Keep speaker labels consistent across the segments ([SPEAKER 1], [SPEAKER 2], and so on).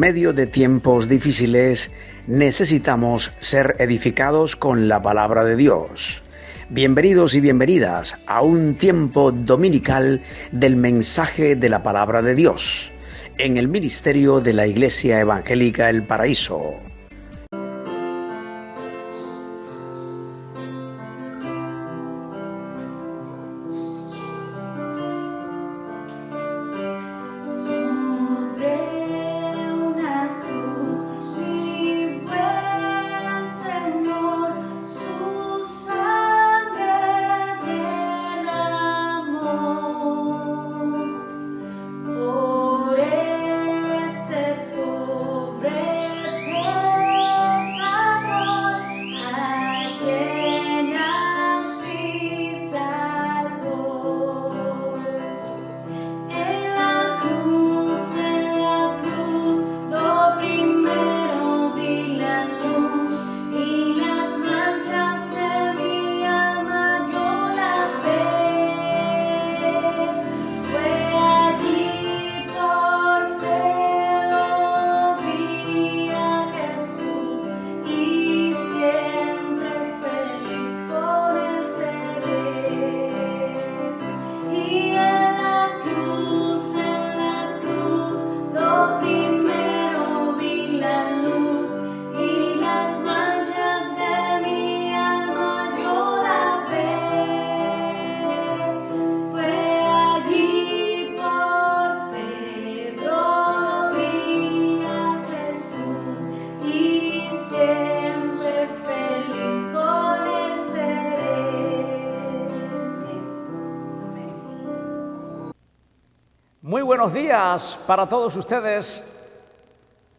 [SPEAKER 1] medio de tiempos difíciles necesitamos ser edificados con la palabra de Dios. Bienvenidos y bienvenidas a un tiempo dominical del mensaje de la palabra de Dios en el ministerio de la Iglesia Evangélica El Paraíso.
[SPEAKER 2] Muy buenos días para todos ustedes,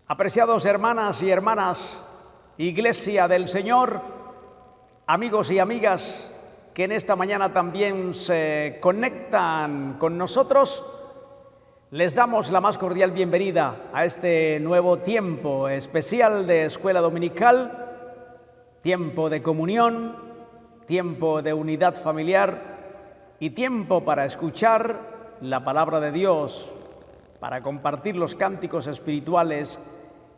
[SPEAKER 2] apreciados hermanas y hermanas, Iglesia del Señor, amigos y amigas que en esta mañana también se conectan con nosotros. Les damos la más cordial bienvenida a este nuevo tiempo especial de Escuela Dominical, tiempo de comunión, tiempo de unidad familiar y tiempo para escuchar la palabra de Dios, para compartir los cánticos espirituales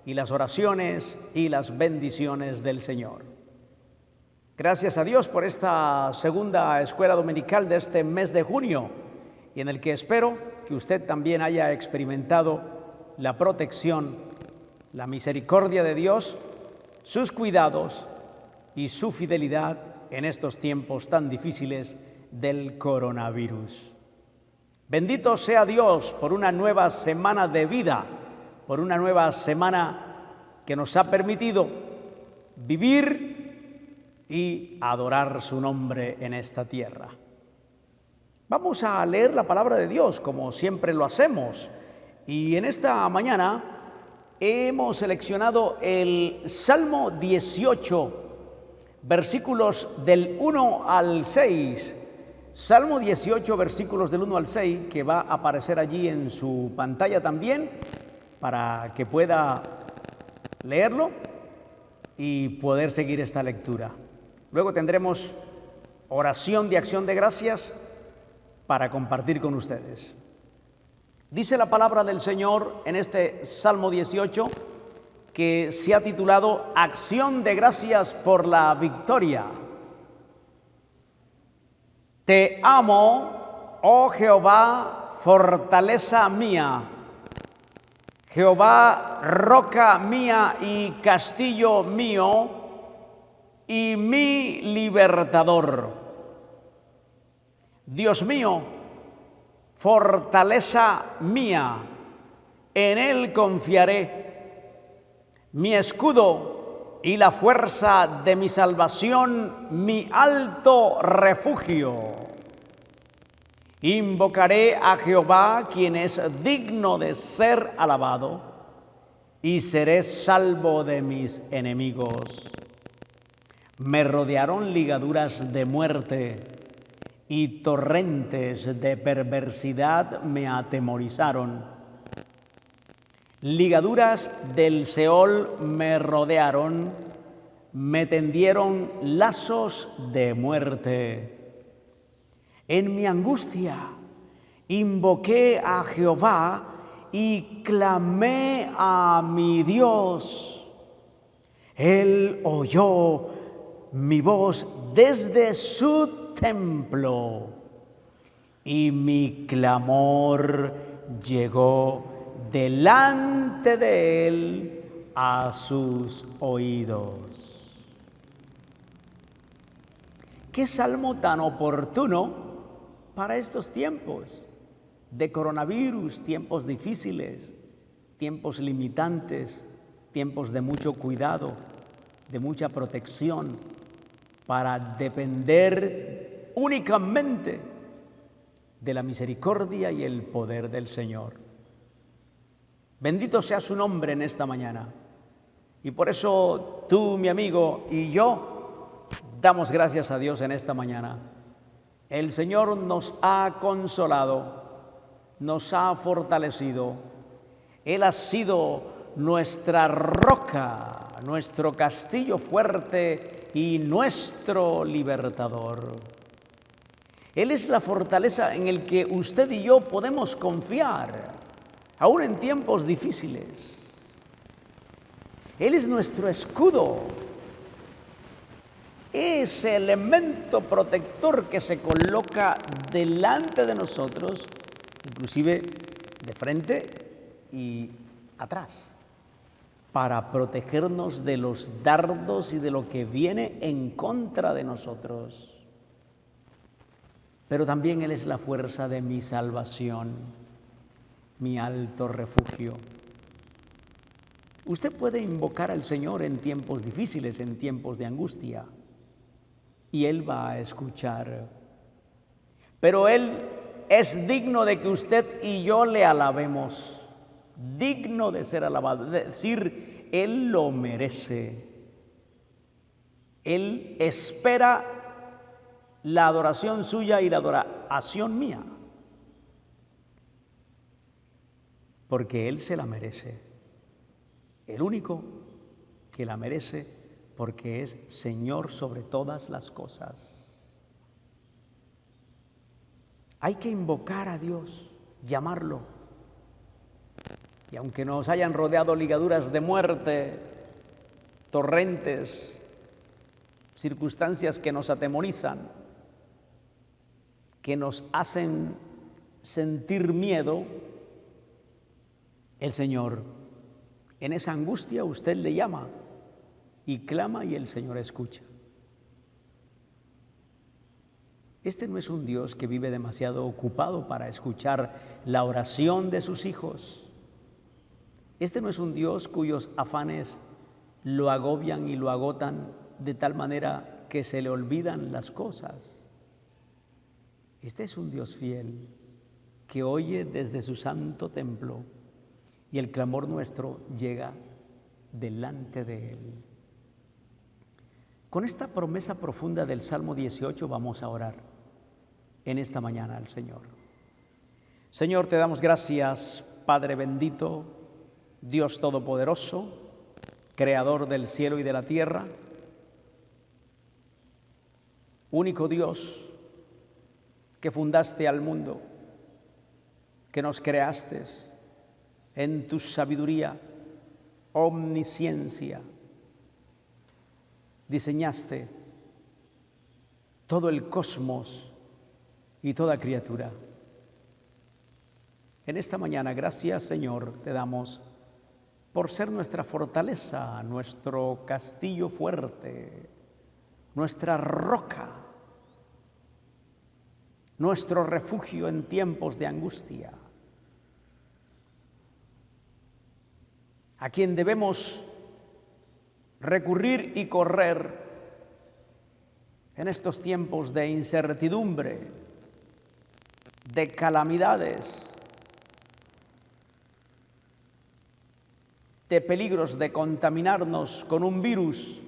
[SPEAKER 2] y las oraciones y las bendiciones del Señor. Gracias a Dios por esta segunda escuela dominical de este mes de junio, y en el que espero que usted también haya experimentado la protección, la misericordia de Dios, sus cuidados y su fidelidad en estos tiempos tan difíciles del coronavirus. Bendito sea Dios por una nueva semana de vida, por una nueva semana que nos ha permitido vivir y adorar su nombre en esta tierra. Vamos a leer la palabra de Dios como siempre lo hacemos, y en esta mañana hemos seleccionado el Salmo 18, versículos del 1 al 6. Salmo 18, versículos del 1 al 6, que va a aparecer allí en su pantalla también, para que pueda leerlo y poder seguir esta lectura. Luego tendremos oración de acción de gracias para compartir con ustedes. Dice la palabra del Señor en este Salmo 18, que se ha titulado Acción de gracias por la victoria. Te amo, oh Jehová, fortaleza mía, Jehová, roca mía y castillo mío, y mi libertador. Dios mío, fortaleza mía, en Él confiaré, mi escudo y la fuerza de mi salvación, mi alto refugio. Invocaré a Jehová, quien es digno de ser alabado, y seré salvo de mis enemigos. Me rodearon ligaduras de muerte, y torrentes de perversidad me atemorizaron. Ligaduras del Seol me rodearon, me tendieron lazos de muerte. En mi angustia invoqué a Jehová y clamé a mi Dios. Él oyó mi voz desde su templo y mi clamor llegó delante de él a sus oídos. Qué salmo tan oportuno para estos tiempos de coronavirus, tiempos difíciles, tiempos limitantes, tiempos de mucho cuidado, de mucha protección, para depender únicamente de la misericordia y el poder del Señor. Bendito sea su nombre en esta mañana. Y por eso tú, mi amigo, y yo damos gracias a Dios en esta mañana. El Señor nos ha consolado, nos ha fortalecido. Él ha sido nuestra roca, nuestro castillo fuerte y nuestro libertador. Él es la fortaleza en el que usted y yo podemos confiar, aún en tiempos difíciles. Él es nuestro escudo, ese elemento protector que se coloca delante de nosotros, inclusive de frente y atrás, para protegernos de los dardos y de lo que viene en contra de nosotros. Pero también Él es la fuerza de mi salvación, mi alto refugio. Usted puede invocar al Señor en tiempos difíciles, en tiempos de angustia, y Él va a escuchar. Pero Él es digno de que usted y yo le alabemos, digno de ser alabado, es decir, Él lo merece. Él espera la adoración suya y la adoración mía, porque Él se la merece, el único que la merece, porque es Señor sobre todas las cosas. Hay que invocar a Dios, llamarlo, y aunque nos hayan rodeado ligaduras de muerte, torrentes, circunstancias que nos atemorizan, que nos hacen sentir miedo, el Señor, en esa angustia usted le llama y clama y el Señor escucha. Este no es un Dios que vive demasiado ocupado para escuchar la oración de sus hijos. Este no es un Dios cuyos afanes lo agobian y lo agotan de tal manera que se le olvidan las cosas. Este es un Dios fiel que oye desde su santo templo y el clamor nuestro llega delante de Él. Con esta promesa profunda del Salmo 18 vamos a orar en esta mañana al Señor. Señor, te damos gracias, Padre bendito, Dios todopoderoso, creador del cielo y de la tierra, único Dios que fundaste al mundo, que nos creaste en tu sabiduría, omnisciencia, diseñaste todo el cosmos y toda criatura. En esta mañana, gracias Señor, te damos por ser nuestra fortaleza, nuestro castillo fuerte, nuestra roca, nuestro refugio en tiempos de angustia, a quien debemos recurrir y correr en estos tiempos de incertidumbre, de calamidades, de peligros de contaminarnos con un virus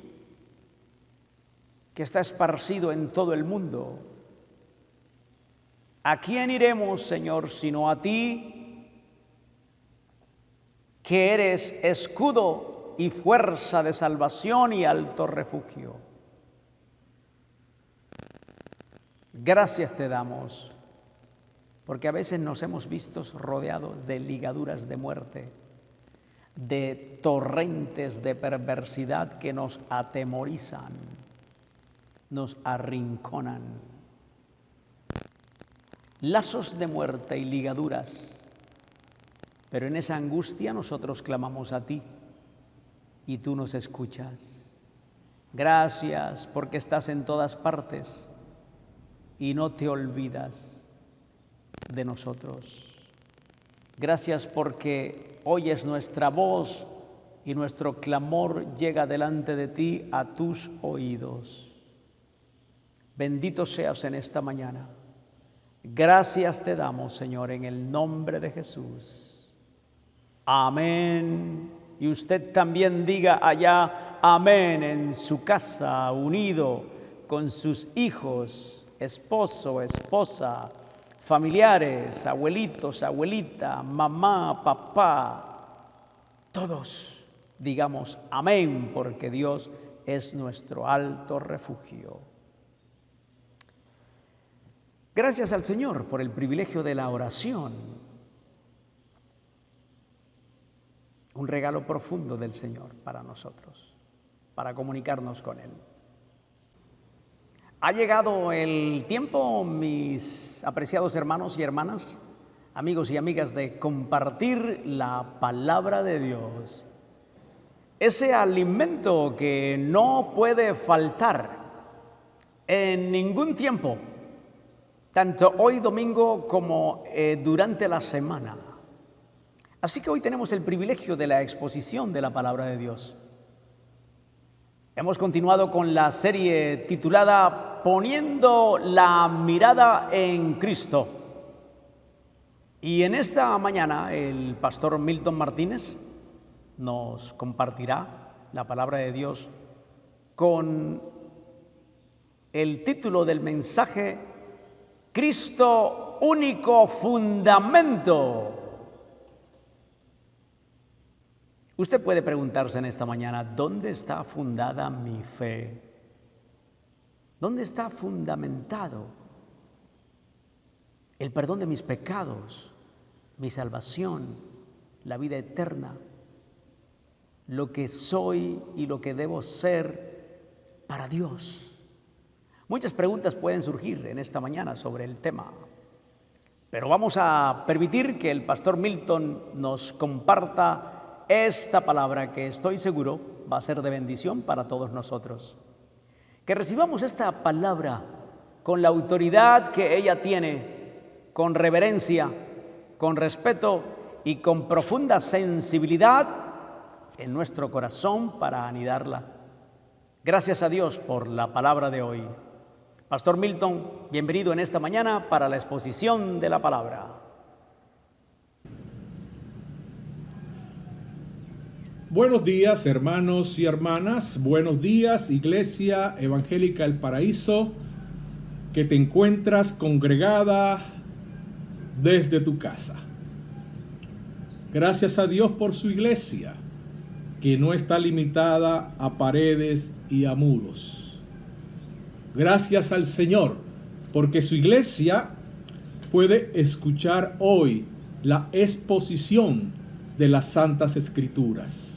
[SPEAKER 2] que está esparcido en todo el mundo. ¿A quién iremos, Señor, sino a ti, que eres escudo y fuerza de salvación y alto refugio? Gracias te damos porque a veces nos hemos visto rodeados de ligaduras de muerte, de torrentes de perversidad que nos atemorizan, nos arrinconan. Lazos de muerte y ligaduras, pero en esa angustia nosotros clamamos a ti y tú nos escuchas. Gracias porque estás en todas partes y no te olvidas de nosotros. Gracias porque oyes nuestra voz y nuestro clamor llega delante de ti a tus oídos. Bendito seas en esta mañana. Gracias te damos, Señor, en el nombre de Jesús. Amén. Y usted también diga allá amén en su casa, unido con sus hijos, esposo, esposa, familiares, abuelitos, abuelita, mamá, papá. Todos digamos amén, porque Dios es nuestro alto refugio. Gracias al Señor por el privilegio de la oración. Un regalo profundo del Señor para nosotros, para comunicarnos con Él. Ha llegado el tiempo, mis apreciados hermanos y hermanas, amigos y amigas, de compartir la palabra de Dios. Ese alimento que no puede faltar en ningún tiempo, tanto hoy domingo como durante la semana. Así que hoy tenemos el privilegio de la exposición de la palabra de Dios. Hemos continuado con la serie titulada Poniendo la mirada en Cristo. Y en esta mañana el pastor Milton Martínez nos compartirá la palabra de Dios con el título del mensaje: Cristo, único fundamento. Usted puede preguntarse en esta mañana, ¿dónde está fundada mi fe? ¿Dónde está fundamentado el perdón de mis pecados, mi salvación, la vida eterna, lo que soy y lo que debo ser para Dios? Muchas preguntas pueden surgir en esta mañana sobre el tema, pero vamos a permitir que el pastor Milton nos comparta esta palabra que estoy seguro va a ser de bendición para todos nosotros. Que recibamos esta palabra con la autoridad que ella tiene, con reverencia, con respeto y con profunda sensibilidad en nuestro corazón para anidarla. Gracias a Dios por la palabra de hoy. Pastor Milton, bienvenido en esta mañana para la exposición de la palabra.
[SPEAKER 3] Buenos días, hermanos y hermanas. Buenos días, Iglesia Evangélica El Paraíso, que te encuentras congregada desde tu casa. Gracias a Dios por su iglesia, que no está limitada a paredes y a muros. Gracias al Señor, porque su iglesia puede escuchar hoy la exposición de las Santas Escrituras.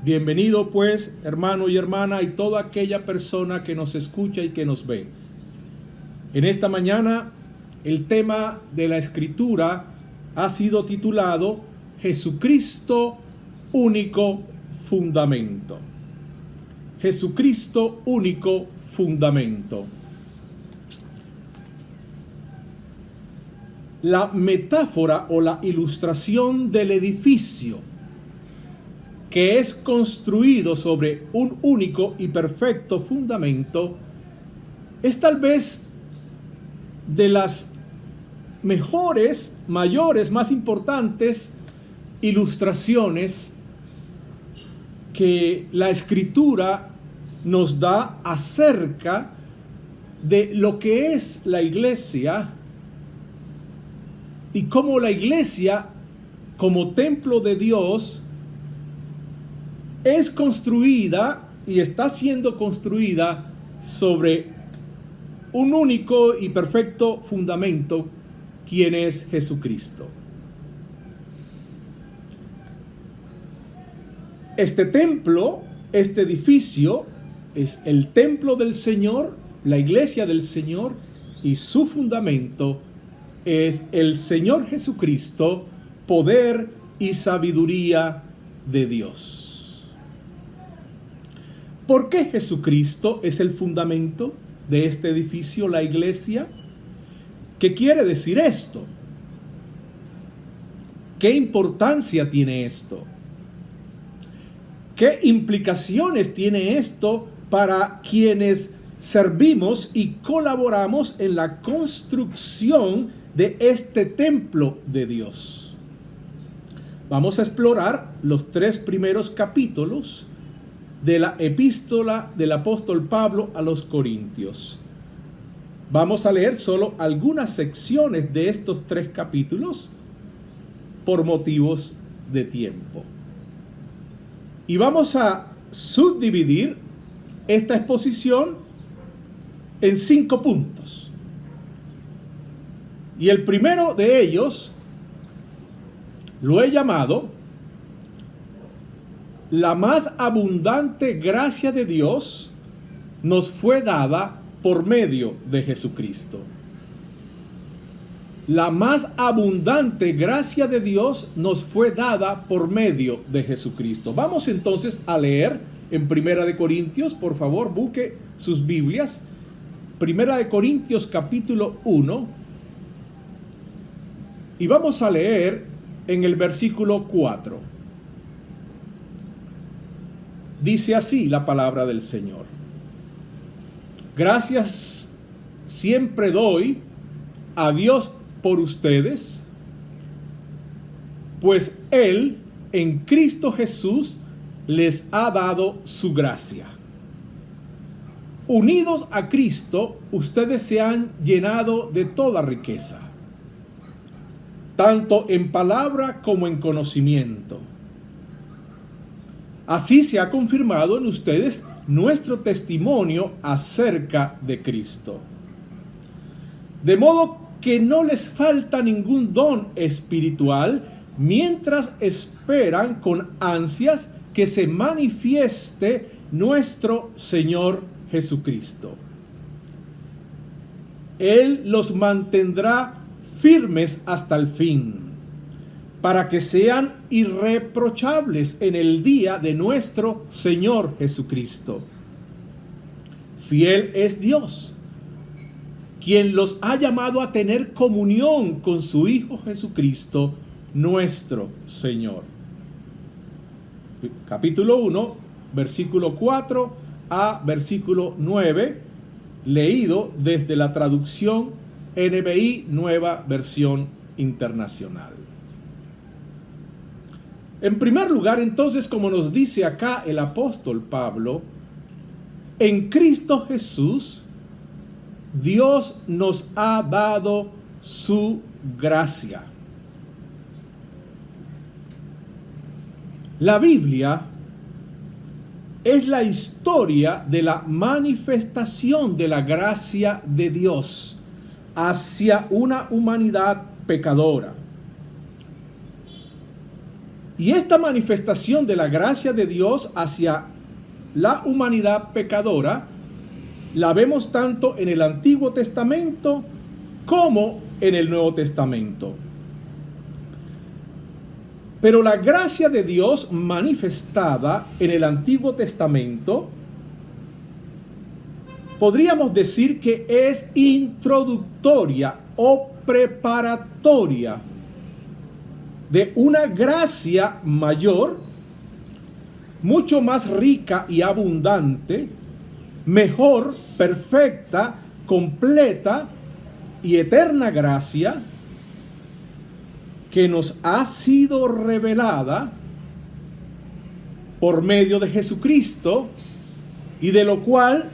[SPEAKER 3] Bienvenido pues, hermano y hermana, y toda aquella persona que nos escucha y que nos ve. En esta mañana, el tema de la Escritura ha sido titulado Jesucristo, único fundamento. Jesucristo, único fundamento. La metáfora o la ilustración del edificio que es construido sobre un único y perfecto fundamento es tal vez de las mejores, mayores, más importantes ilustraciones que la Escritura nos da acerca de lo que es la iglesia y cómo la iglesia, como templo de Dios, es construida y está siendo construida sobre un único y perfecto fundamento quién es Jesucristo. Este templo, este edificio, es el templo del Señor, la iglesia del Señor, y su fundamento es el Señor Jesucristo, poder y sabiduría de Dios. ¿Por qué Jesucristo es el fundamento de este edificio, la iglesia? ¿Qué quiere decir esto? ¿Qué importancia tiene esto? ¿Qué implicaciones tiene esto para quienes servimos y colaboramos en la construcción de este templo de Dios? Vamos a explorar los 3 primeros capítulos de la epístola del apóstol Pablo a los Corintios. Vamos a leer solo algunas secciones de estos 3 capítulos por motivos de tiempo. Y vamos a subdividir esta exposición en 5 puntos. Y el primero de ellos lo he llamado: la más abundante gracia de Dios nos fue dada por medio de Jesucristo. La más abundante gracia de Dios nos fue dada por medio de Jesucristo. Vamos entonces a leer en Primera de Corintios, por favor, busque sus Biblias. Primera de Corintios capítulo 1. Y vamos a leer en el versículo 4. Dice así la palabra del Señor: gracias siempre doy a Dios por ustedes, pues Él en Cristo Jesús les ha dado su gracia. Unidos a Cristo, ustedes se han llenado de toda riqueza, tanto en palabra como en conocimiento. Así se ha confirmado en ustedes nuestro testimonio acerca de Cristo. De modo que no les falta ningún don espiritual mientras esperan con ansias que se manifieste nuestro Señor Jesucristo. Él los mantendrá firmes hasta el fin, para que sean irreprochables en el día de nuestro Señor Jesucristo. Fiel es Dios, quien los ha llamado a tener comunión con su Hijo Jesucristo, nuestro Señor. Capítulo 1, versículo 4 a versículo 9, leído desde la traducción NBI, Nueva Versión Internacional. En primer lugar, entonces, como nos dice acá el apóstol Pablo, en Cristo Jesús, Dios nos ha dado su gracia. La Biblia es la historia de la manifestación de la gracia de Dios hacia una humanidad pecadora. Y esta manifestación de la gracia de Dios hacia la humanidad pecadora la vemos tanto en el Antiguo Testamento como en el Nuevo Testamento. Pero la gracia de Dios manifestada en el Antiguo Testamento, podríamos decir que es introductoria o preparatoria de una gracia mayor, mucho más rica y abundante, mejor, perfecta, completa y eterna gracia que nos ha sido revelada por medio de Jesucristo y de lo cual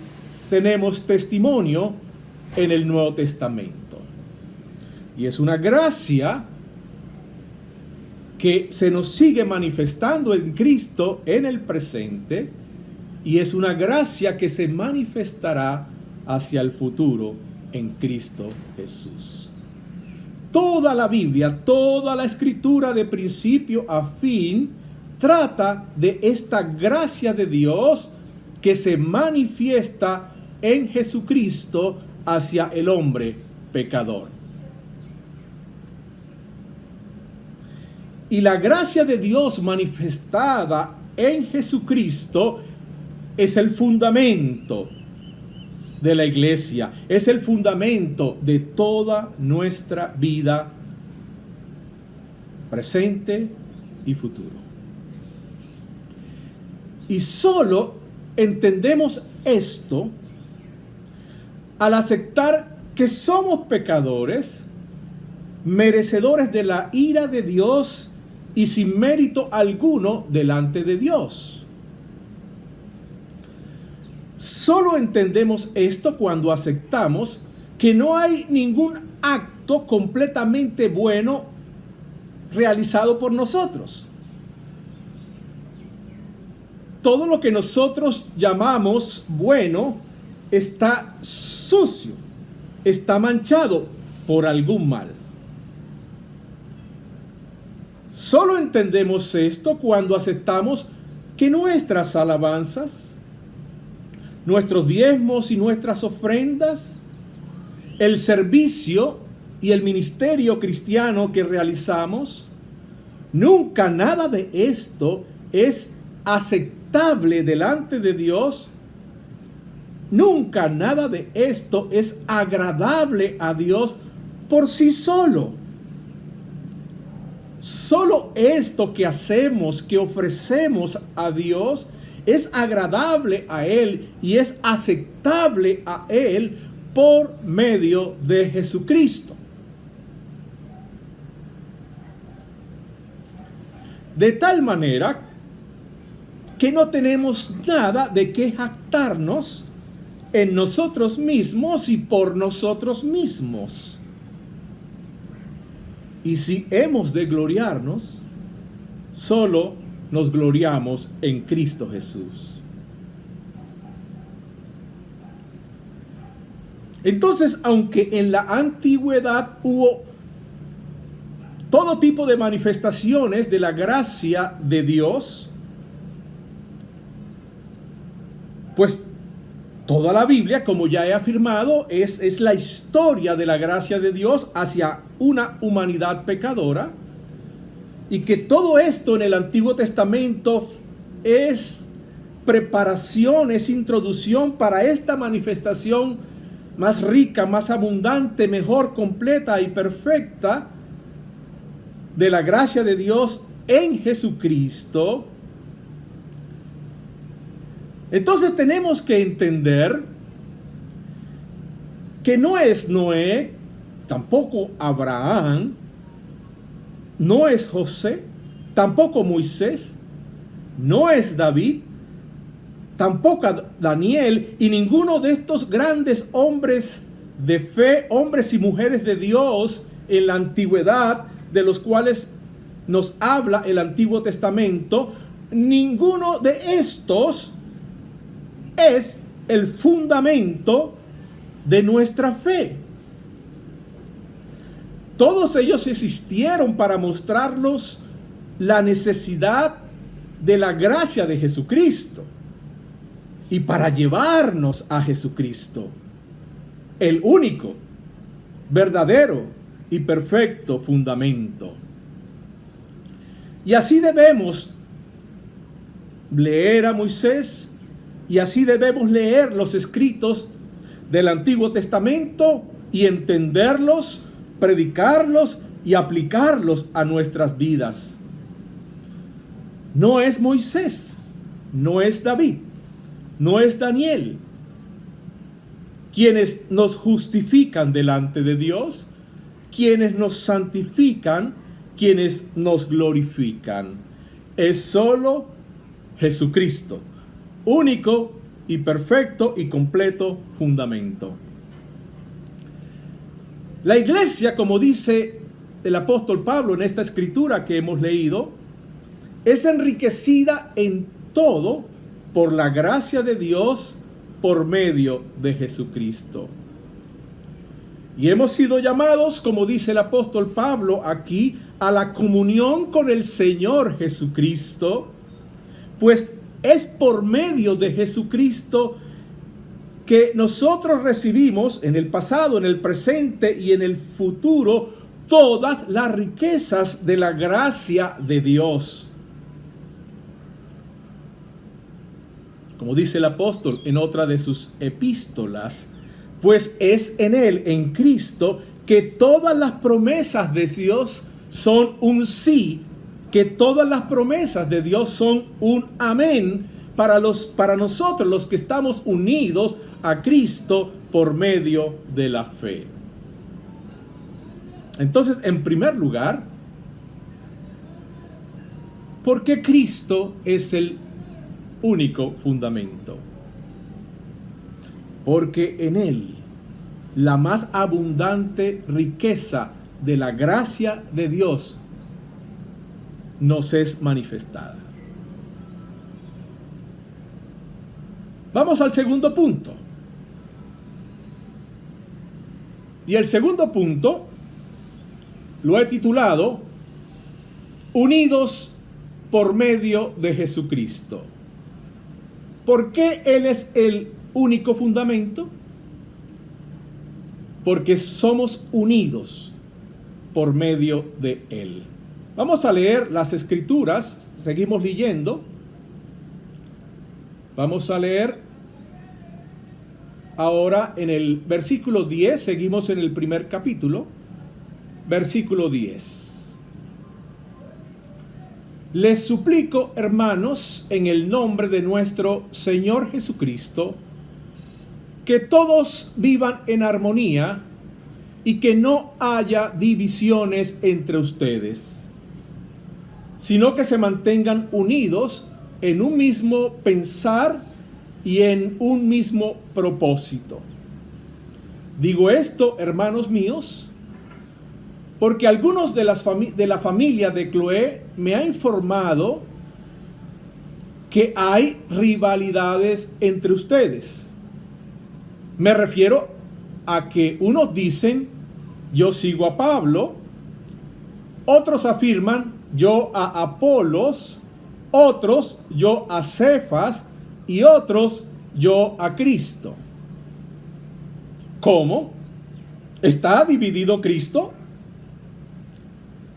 [SPEAKER 3] tenemos testimonio en el Nuevo Testamento. Y es una gracia que se nos sigue manifestando en Cristo en el presente, y es una gracia que se manifestará hacia el futuro en Cristo Jesús. toda la Biblia, toda la Escritura de principio a fin, trata de esta gracia de Dios que se manifiesta en Jesucristo hacia el hombre pecador. Y la gracia de Dios manifestada en Jesucristo es el fundamento de la iglesia, es el fundamento de toda nuestra vida presente y futuro. Y solo entendemos esto al aceptar que somos pecadores, merecedores de la ira de Dios y sin mérito alguno delante de Dios. Solo entendemos esto cuando aceptamos que no hay ningún acto completamente bueno realizado por nosotros. Todo lo que nosotros llamamos bueno está sucio, está manchado por algún mal. Solo entendemos esto cuando aceptamos que nuestras alabanzas, nuestros diezmos y nuestras ofrendas, el servicio y el ministerio cristiano que realizamos, nunca nada de esto es aceptable delante de Dios. Nunca nada de esto es agradable a Dios por sí solo. Solo esto que hacemos, que ofrecemos a Dios, es agradable a Él y es aceptable a Él por medio de Jesucristo. De tal manera que no tenemos nada de qué jactarnos en nosotros mismos y por nosotros mismos. Y si hemos de gloriarnos, solo nos gloriamos en Cristo Jesús. Entonces, aunque en la antigüedad hubo todo tipo de manifestaciones de la gracia de Dios, pues toda la Biblia, como ya he afirmado, es la historia de la gracia de Dios hacia una humanidad pecadora, y que todo esto en el Antiguo Testamento es preparación, es introducción para esta manifestación más rica, más abundante, mejor, completa y perfecta de la gracia de Dios en Jesucristo. Entonces tenemos que entender que no es Noé, tampoco Abraham, no es José, tampoco Moisés, no es David, tampoco Daniel y ninguno de estos grandes hombres de fe, hombres y mujeres de Dios en la antigüedad, de los cuales nos habla el Antiguo Testamento. Ninguno de estos es el fundamento de nuestra fe. Todos ellos existieron para mostrarnos la necesidad de la gracia de Jesucristo y para llevarnos a Jesucristo, el único, verdadero y perfecto fundamento. Y así debemos leer a Moisés, y así debemos leer los escritos del Antiguo Testamento y entenderlos, predicarlos y aplicarlos a nuestras vidas. No es Moisés, no es David, no es Daniel quienes nos justifican delante de Dios, quienes nos santifican, quienes nos glorifican. Es solo Jesucristo, único y perfecto y completo fundamento. La iglesia, como dice el apóstol Pablo en esta escritura que hemos leído, es enriquecida en todo por la gracia de Dios por medio de Jesucristo. Y hemos sido llamados, como dice el apóstol Pablo aquí, a la comunión con el Señor Jesucristo, pues es por medio de Jesucristo que nosotros recibimos en el pasado, en el presente y en el futuro todas las riquezas de la gracia de Dios. Como dice el apóstol en otra de sus epístolas, pues es en Él, en Cristo, que todas las promesas de Dios son un sí, que todas las promesas de Dios son un amén para nosotros, los que estamos unidos a Cristo por medio de la fe. Entonces, en primer lugar, ¿por qué Cristo es el único fundamento? Porque en Él la más abundante riqueza de la gracia de Dios nos es manifestada. Vamos al segundo punto. Y el segundo punto lo he titulado Unidos por medio de Jesucristo. ¿Por qué Él es el único fundamento? Porque somos unidos por medio de Él. Vamos a leer las Escrituras, seguimos leyendo. Vamos a leer ahora en el versículo 10, seguimos en el primer capítulo, versículo 10. Les suplico, hermanos, en el nombre de nuestro Señor Jesucristo, que todos vivan en armonía y que no haya divisiones entre ustedes, sino que se mantengan unidos en un mismo pensar y en un mismo propósito. Digo esto, hermanos míos, porque algunos de la familia de Cloé me han informado que hay rivalidades entre ustedes. Me refiero a que unos dicen, yo sigo a Pablo, otros afirman, yo a Apolos, otros, yo a Cefas, y otros, yo a Cristo. ¿Cómo? ¿Está dividido Cristo?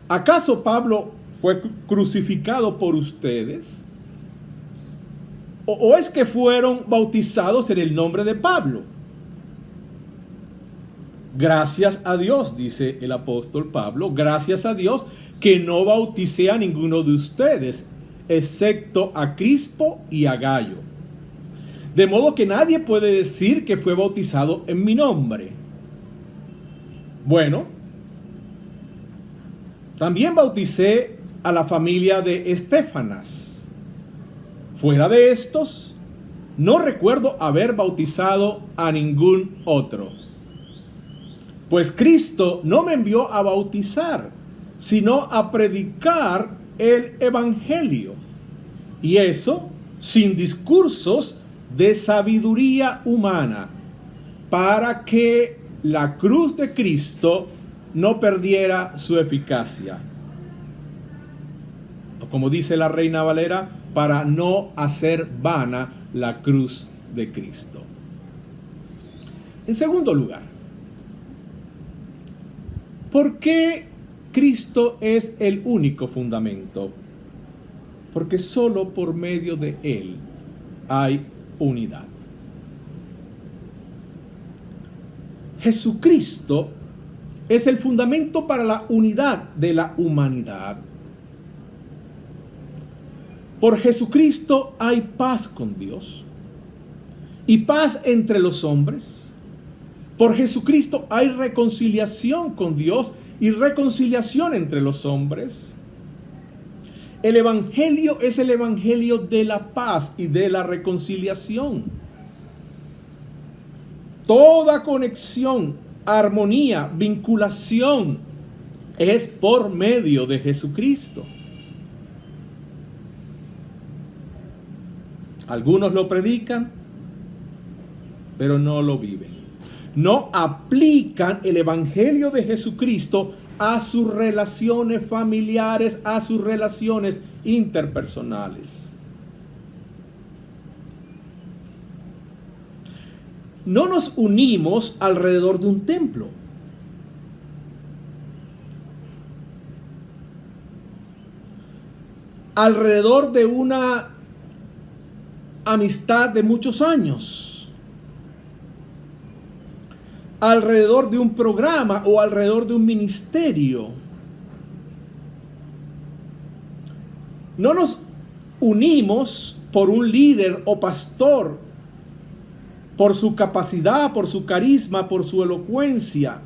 [SPEAKER 3] ¿Acaso Pablo fue crucificado por ustedes? ¿O es que fueron bautizados en el nombre de Pablo? Gracias a Dios, dice el apóstol Pablo, gracias a Dios que no bauticé a ninguno de ustedes, excepto a Crispo y a Gayo. De modo que nadie puede decir que fue bautizado en mi nombre. Bueno, también bauticé a la familia de Estéfanas. Fuera de estos, no recuerdo haber bautizado a ningún otro. Pues Cristo no me envió a bautizar, sino a predicar el Evangelio. Y eso sin discursos de sabiduría humana, para que la cruz de Cristo no perdiera su eficacia. O como dice la Reina Valera, para no hacer vana la cruz de Cristo. En segundo lugar, ¿por qué Cristo es el único fundamento? Porque solo por medio de Él hay unidad. Jesucristo es el fundamento para la unidad de la humanidad. Por Jesucristo hay paz con Dios y paz entre los hombres. Por Jesucristo hay reconciliación con Dios y reconciliación entre los hombres. El Evangelio es el Evangelio de la paz y de la reconciliación. Toda conexión, armonía, vinculación es por medio de Jesucristo. Algunos lo predican, pero no lo viven. no aplican el Evangelio de Jesucristo a sus relaciones familiares, a sus relaciones interpersonales. No nos unimos alrededor de un templo. Alrededor de una amistad de muchos años. Alrededor de un programa o alrededor de un ministerio. No nos unimos por un líder o pastor, por su capacidad, por su carisma, por su elocuencia,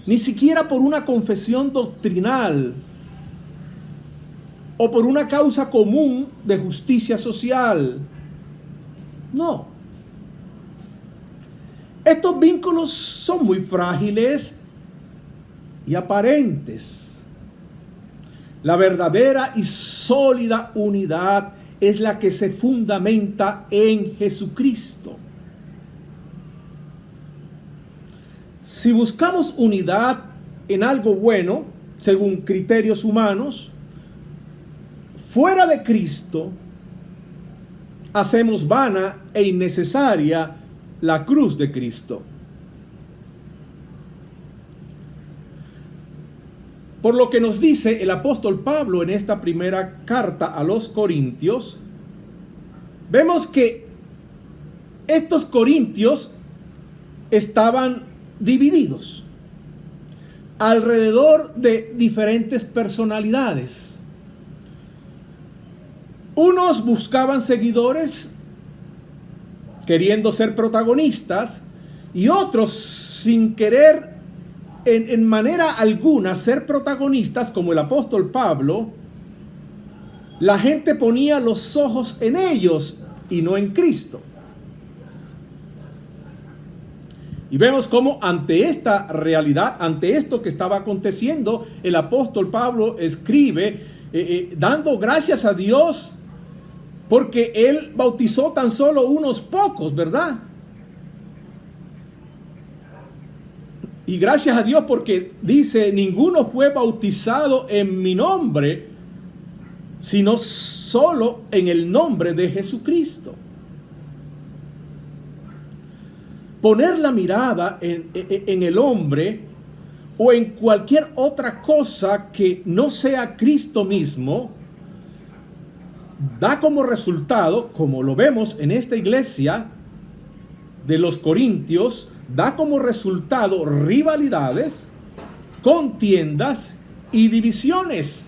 [SPEAKER 3] ni siquiera por una confesión doctrinal o por una causa común de justicia social. No. Estos vínculos son muy frágiles y aparentes. La verdadera y sólida unidad es la que se fundamenta en Jesucristo. Si buscamos unidad en algo bueno, según criterios humanos, fuera de Cristo, hacemos vana e innecesaria la cruz de Cristo. Por lo que nos dice el apóstol Pablo en esta primera carta a los Corintios, vemos que estos corintios estaban divididos alrededor de diferentes personalidades. Unos buscaban seguidores queriendo ser protagonistas y otros sin querer en manera alguna ser protagonistas, como el apóstol Pablo. La gente ponía los ojos en ellos y no en Cristo. Y vemos cómo ante esta realidad, ante esto que estaba aconteciendo, el apóstol Pablo escribe dando gracias a Dios porque él bautizó tan solo unos pocos, ¿verdad? Y gracias a Dios porque dice, ninguno fue bautizado en mi nombre, sino solo en el nombre de Jesucristo. Poner la mirada en el hombre o en cualquier otra cosa que no sea Cristo mismo, da como resultado, como lo vemos en esta iglesia de los Corintios, da como resultado rivalidades, contiendas y divisiones.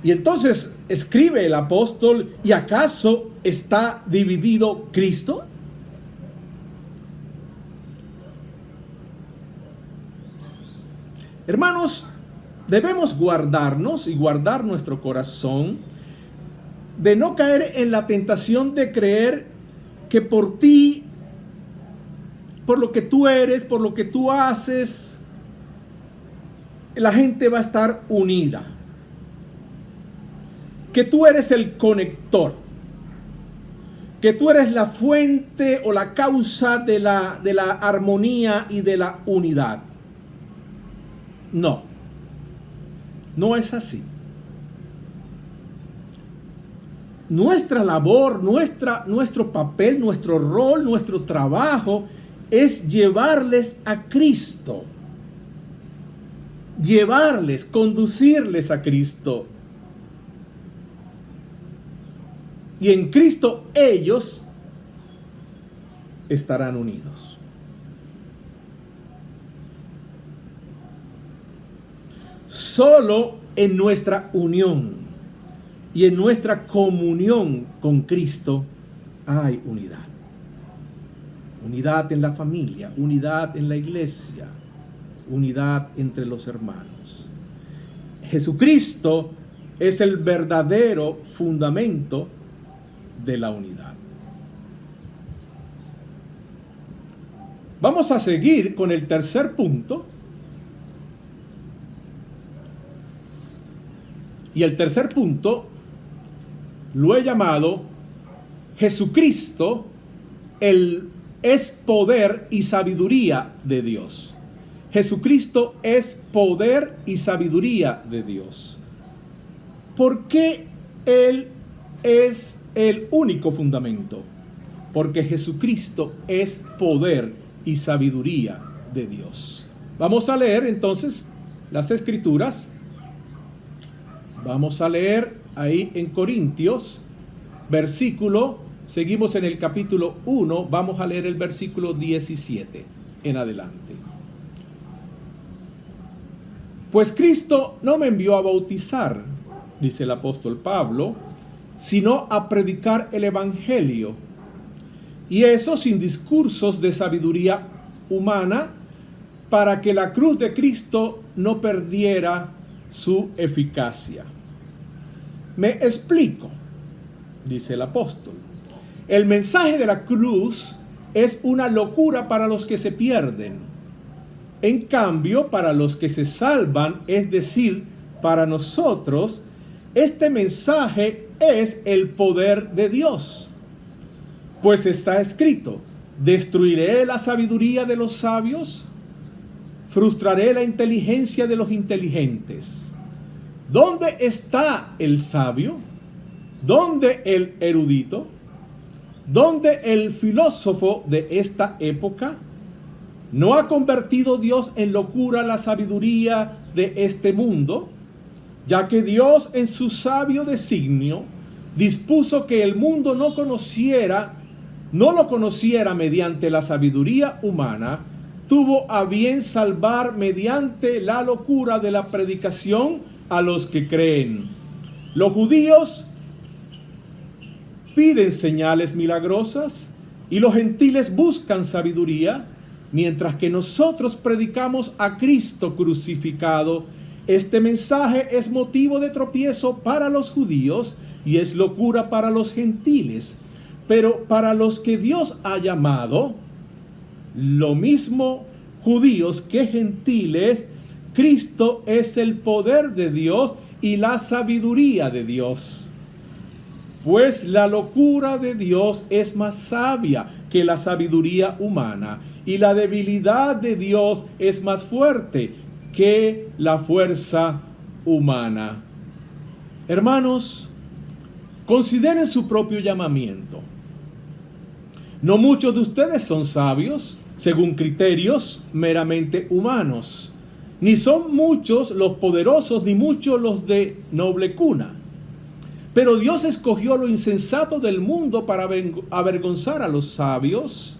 [SPEAKER 3] Y entonces escribe el apóstol, ¿y acaso está dividido Cristo? Hermanos, debemos guardarnos y guardar nuestro corazón de no caer en la tentación de creer que por ti, por lo que tú eres, por lo que tú haces, la gente va a estar unida. Que tú eres el conector, que tú eres la fuente o la causa de la armonía y de la unidad. No, no es así. Nuestra labor, nuestro papel, nuestro rol, nuestro trabajo es llevarles a Cristo. Llevarles, conducirles a Cristo. Y en Cristo ellos estarán unidos. Solo en nuestra unión y en nuestra comunión con Cristo hay unidad. Unidad en la familia, unidad en la iglesia, unidad entre los hermanos. Jesucristo es el verdadero fundamento de la unidad. Vamos a seguir con el tercer punto. Y el tercer punto lo he llamado Jesucristo es poder y sabiduría de Dios. Jesucristo es poder y sabiduría de Dios. ¿Por qué Él es el único fundamento? Porque Jesucristo es poder y sabiduría de Dios. Vamos a leer entonces las Escrituras. Vamos a leer ahí en Corintios, seguimos en el capítulo 1, vamos a leer el versículo 17 en adelante. Pues Cristo no me envió a bautizar, dice el apóstol Pablo, sino a predicar el evangelio, y eso sin discursos de sabiduría humana, para que la cruz de Cristo no perdiera su eficacia. Me explico, dice el apóstol. El mensaje de la cruz es una locura para los que se pierden. En cambio, para los que se salvan, es decir, para nosotros, este mensaje es el poder de Dios. Pues está escrito: destruiré la sabiduría de los sabios, frustraré la inteligencia de los inteligentes. ¿Dónde está el sabio? ¿Dónde el erudito? ¿Dónde el filósofo de esta época? ¿No ha convertido Dios en locura la sabiduría de este mundo? Ya que Dios en su sabio designio dispuso que el mundo no lo conociera mediante la sabiduría humana, tuvo a bien salvar mediante la locura de la predicación a los que creen. Los judíos piden señales milagrosas y los gentiles buscan sabiduría, mientras que nosotros predicamos a Cristo crucificado. Este mensaje es motivo de tropiezo para los judíos y es locura para los gentiles. Pero para los que Dios ha llamado, lo mismo judíos que gentiles, Cristo es el poder de Dios y la sabiduría de Dios. Pues la locura de Dios es más sabia que la sabiduría humana, y la debilidad de Dios es más fuerte que la fuerza humana. Hermanos, consideren su propio llamamiento. No muchos de ustedes son sabios según criterios meramente humanos, ni son muchos los poderosos, ni muchos los de noble cuna. Pero Dios escogió lo insensato del mundo para avergonzar a los sabios,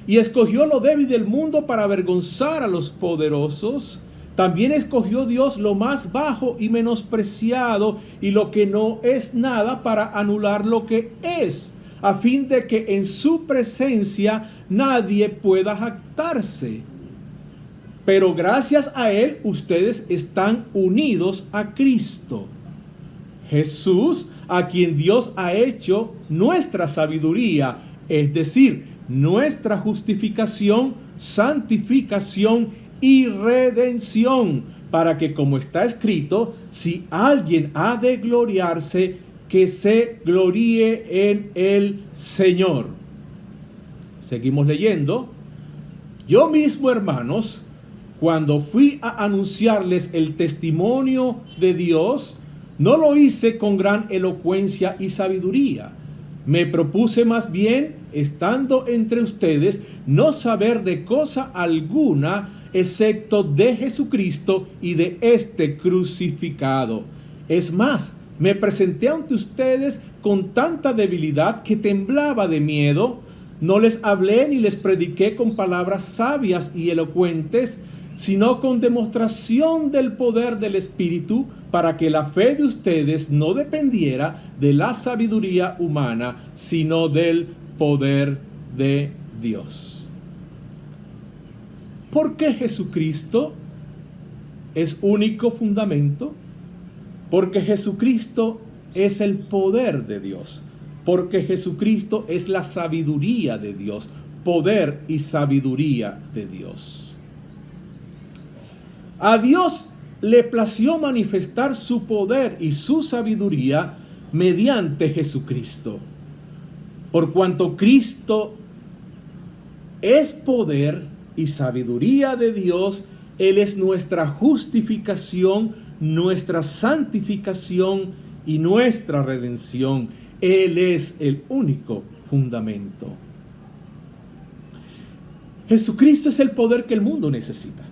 [SPEAKER 3] y escogió lo débil del mundo para avergonzar a los poderosos. También escogió Dios lo más bajo y menospreciado y lo que no es nada para anular lo que es, a fin de que en su presencia nadie pueda jactarse. Pero gracias a Él ustedes están unidos a Cristo Jesús, a quien Dios ha hecho nuestra sabiduría, es decir, nuestra justificación, santificación y redención, para que, como está escrito, si alguien ha de gloriarse, que se gloríe en el Señor. Seguimos leyendo. Yo mismo, hermanos, cuando fui a anunciarles el testimonio de Dios, no lo hice con gran elocuencia y sabiduría. Me propuse más bien, estando entre ustedes, no saber de cosa alguna, excepto de Jesucristo y de este crucificado. Es más, me presenté ante ustedes con tanta debilidad que temblaba de miedo. No les hablé ni les prediqué con palabras sabias y elocuentes, sino con demostración del poder del Espíritu, para que la fe de ustedes no dependiera de la sabiduría humana, sino del poder de Dios. ¿Por qué Jesucristo es único fundamento? Porque Jesucristo es el poder de Dios. Porque Jesucristo es la sabiduría de Dios. Poder y sabiduría de Dios. A Dios le plació manifestar su poder y su sabiduría mediante Jesucristo. Por cuanto Cristo es poder y sabiduría de Dios. Él es nuestra justificación, nuestra santificación y nuestra redención. Él es el único fundamento. Jesucristo es el poder que el mundo necesita.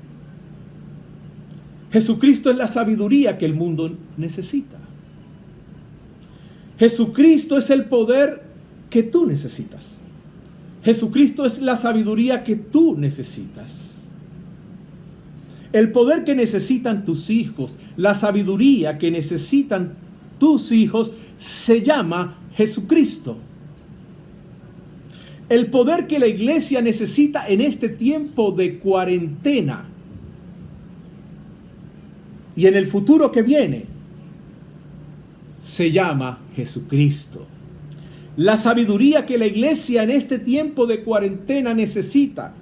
[SPEAKER 3] Jesucristo es la sabiduría que el mundo necesita. Jesucristo es el poder que tú necesitas. Jesucristo es la sabiduría que tú necesitas. El poder que necesitan tus hijos, la sabiduría que necesitan tus hijos, se llama Jesucristo. El poder que la iglesia necesita en este tiempo de cuarentena y en el futuro que viene, se llama Jesucristo. La sabiduría que la iglesia en este tiempo de cuarentena necesita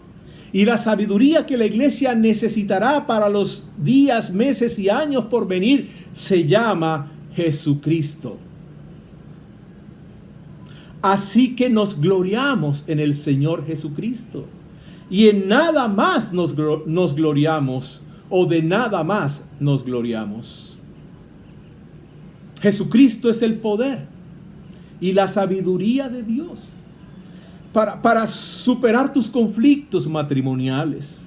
[SPEAKER 3] y la sabiduría que la iglesia necesitará para los días, meses y años por venir, se llama Jesucristo. Así que nos gloriamos en el Señor Jesucristo. Y en nada más nos gloriamos, o de nada más nos gloriamos. Jesucristo es el poder y la sabiduría de Dios para superar tus conflictos matrimoniales.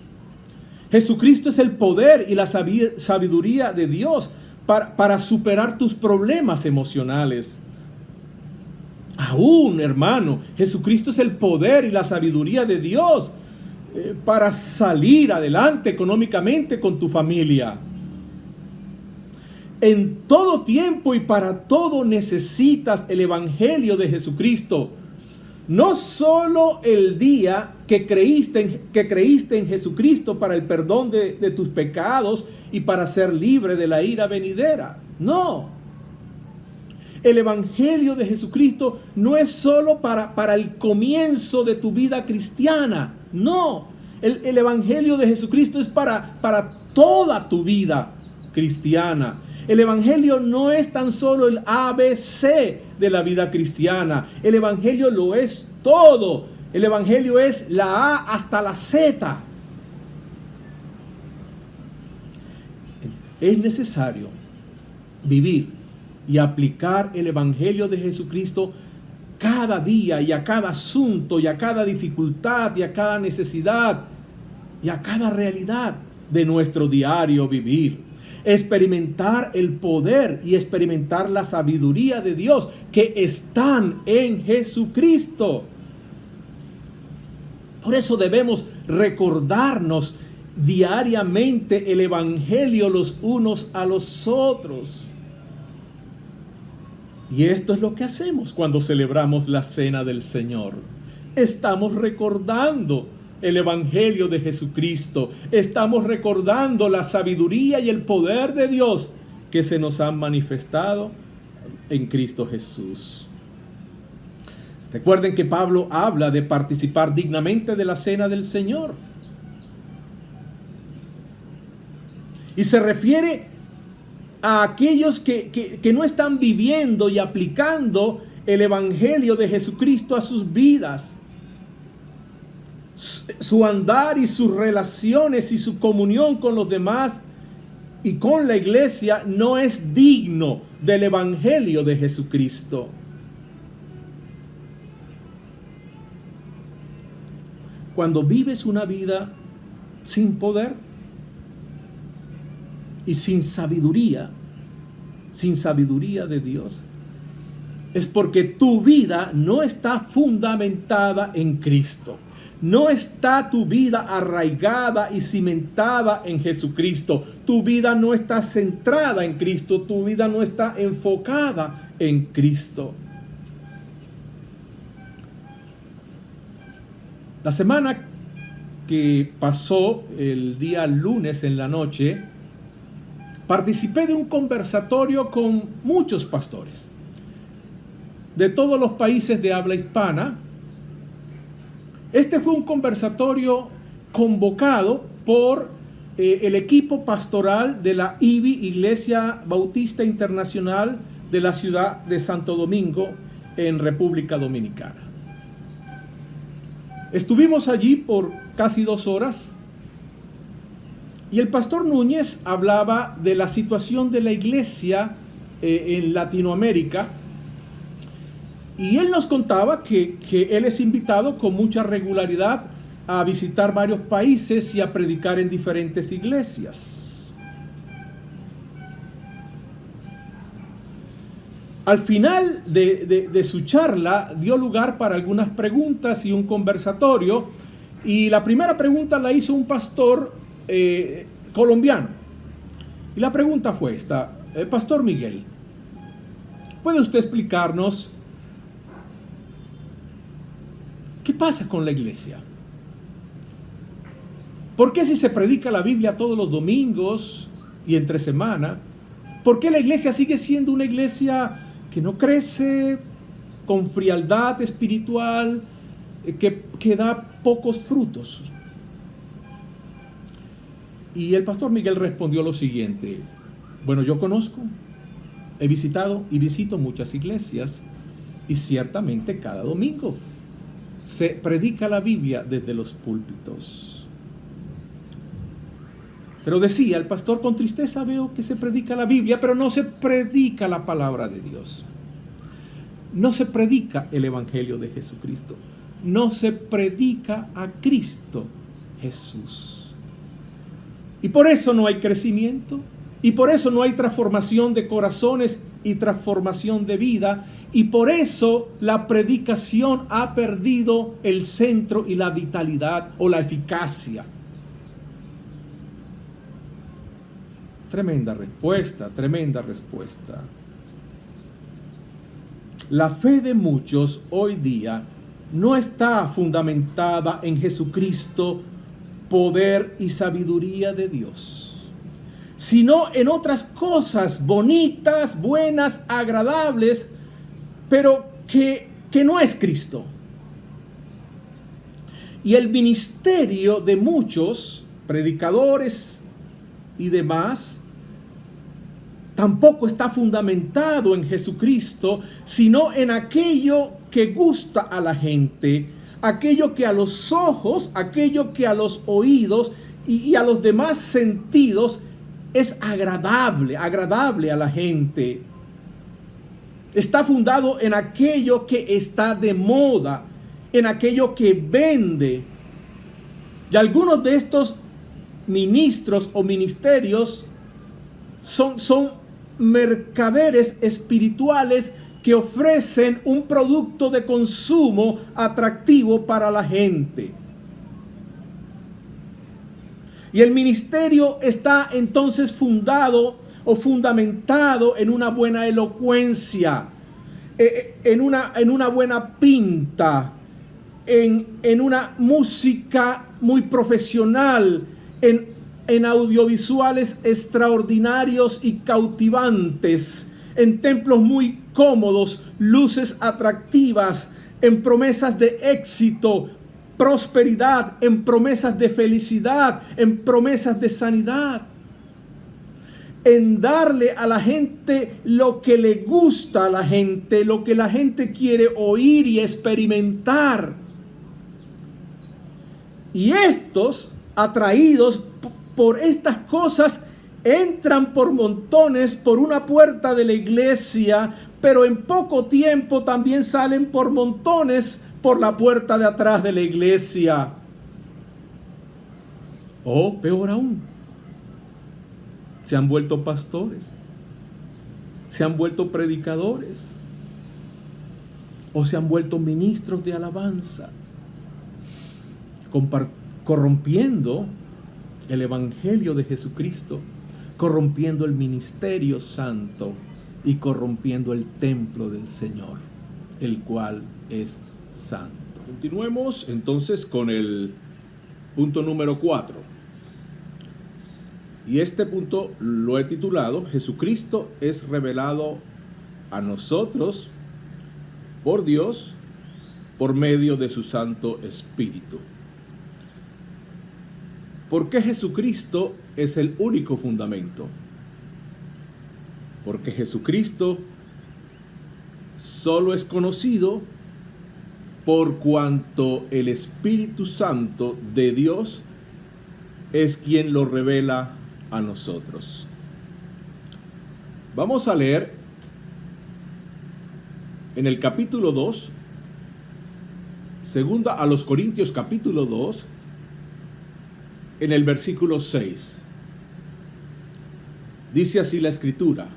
[SPEAKER 3] Jesucristo es el poder y la sabiduría de Dios para superar tus problemas emocionales. Aún, hermano, Jesucristo es el poder y la sabiduría de Dios para salir adelante económicamente con tu familia. En todo tiempo y para todo necesitas el Evangelio de Jesucristo. No solo el día que creíste en Jesucristo para el perdón de tus pecados y para ser libre de la ira venidera. No. El Evangelio de Jesucristo no es solo para el comienzo de tu vida cristiana. No. El Evangelio de Jesucristo es para toda tu vida cristiana. El Evangelio no es tan solo el ABC de la vida cristiana. El Evangelio lo es todo. El Evangelio es la A hasta la Z. Es necesario vivir y aplicar el Evangelio de Jesucristo cada día y a cada asunto y a cada dificultad y a cada necesidad y a cada realidad de nuestro diario vivir. Experimentar el poder y experimentar la sabiduría de Dios que están en Jesucristo. Por eso debemos recordarnos diariamente el Evangelio los unos a los otros. Y esto es lo que hacemos cuando celebramos la cena del Señor. Estamos recordando el Evangelio de Jesucristo. Estamos recordando la sabiduría y el poder de Dios que se nos han manifestado en Cristo Jesús. Recuerden que Pablo habla de participar dignamente de la cena del Señor. Y se refiere a aquellos que no están viviendo y aplicando el Evangelio de Jesucristo a sus vidas. Su andar y sus relaciones y su comunión con los demás y con la iglesia no es digno del Evangelio de Jesucristo. Cuando vives una vida sin poder y sin sabiduría de Dios, es porque tu vida no está fundamentada en Cristo. No está tu vida arraigada y cimentada en Jesucristo. Tu vida no está centrada en Cristo. Tu vida no está enfocada en Cristo. La semana que pasó, el día lunes en la noche, participé de un conversatorio con muchos pastores de todos los países de habla hispana. Este fue un conversatorio convocado por el equipo pastoral de la IBI, Iglesia Bautista Internacional de la ciudad de Santo Domingo, en República Dominicana. Estuvimos allí por casi 2 horas y el pastor Núñez hablaba de la situación de la iglesia en Latinoamérica, y él nos contaba que él es invitado con mucha regularidad a visitar varios países y a predicar en diferentes iglesias. Al final de su charla dio lugar para algunas preguntas y un conversatorio, y la primera pregunta la hizo un pastor colombiano, y la pregunta fue esta: Pastor Miguel, ¿puede usted explicarnos qué pasa con la iglesia? ¿Por qué si se predica la Biblia todos los domingos y entre semana, por qué la iglesia sigue siendo una iglesia que no crece, con frialdad espiritual, que da pocos frutos? Y el pastor Miguel respondió lo siguiente: bueno, yo conozco, he visitado y visito muchas iglesias, y ciertamente cada domingo se predica la Biblia desde los púlpitos. Pero decía el pastor, con tristeza veo que se predica la Biblia, pero no se predica la palabra de Dios. No se predica el Evangelio de Jesucristo. No se predica a Cristo Jesús. Y por eso no hay crecimiento, y por eso no hay transformación de corazones y transformación de vida, y por eso la predicación ha perdido el centro y la vitalidad o la eficacia. Tremenda respuesta, tremenda respuesta. La fe de muchos hoy día no está fundamentada en Jesucristo, poder y sabiduría de Dios, sino en otras cosas bonitas, buenas, agradables, pero que no es Cristo. Y el ministerio de muchos predicadores y demás tampoco está fundamentado en Jesucristo, sino en aquello que gusta a la gente, aquello que a los ojos, aquello que a los oídos y a los demás sentidos es agradable a la gente. Está fundado en aquello que está de moda, en aquello que vende. Y algunos de estos ministros o ministerios son mercaderes espirituales que ofrecen un producto de consumo atractivo para la gente. Y el ministerio está entonces fundado o fundamentado en una buena elocuencia, en una buena pinta, en una música muy profesional, en audiovisuales extraordinarios y cautivantes, en templos muy cómodos, luces atractivas, en promesas de éxito, prosperidad, en promesas de felicidad, en promesas de sanidad, en darle a la gente lo que le gusta a la gente, lo que la gente quiere oír y experimentar. Y estos, atraídos por estas cosas, entran por montones por una puerta de la iglesia, pero en poco tiempo también salen por montones por la puerta de atrás de la iglesia. O peor aún, se han vuelto pastores, se han vuelto predicadores, o se han vuelto ministros de alabanza, corrompiendo el Evangelio de Jesucristo, corrompiendo el ministerio santo y corrompiendo el templo del Señor, el cual es santo. Continuemos entonces con el punto número 4. Y este punto lo he titulado: Jesucristo es revelado a nosotros por Dios por medio de su Santo Espíritu. ¿Por qué Jesucristo es el único fundamento? Porque Jesucristo solo es conocido por cuanto el Espíritu Santo de Dios es quien lo revela a nosotros. Vamos a leer en el capítulo 2, segunda a los Corintios capítulo 2, en el versículo 6. Dice así la Escritura: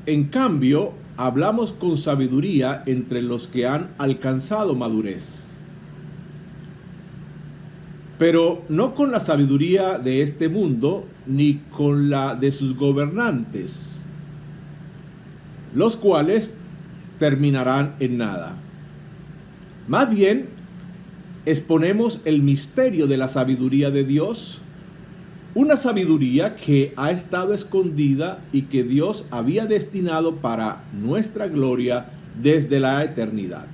[SPEAKER 3] en cambio, hablamos con sabiduría entre los que han alcanzado madurez, pero no con la sabiduría de este mundo, ni con la de sus gobernantes, los cuales terminarán en nada. Más bien, exponemos el misterio de la sabiduría de Dios, una sabiduría que ha estado escondida y que Dios había destinado para nuestra gloria desde la eternidad.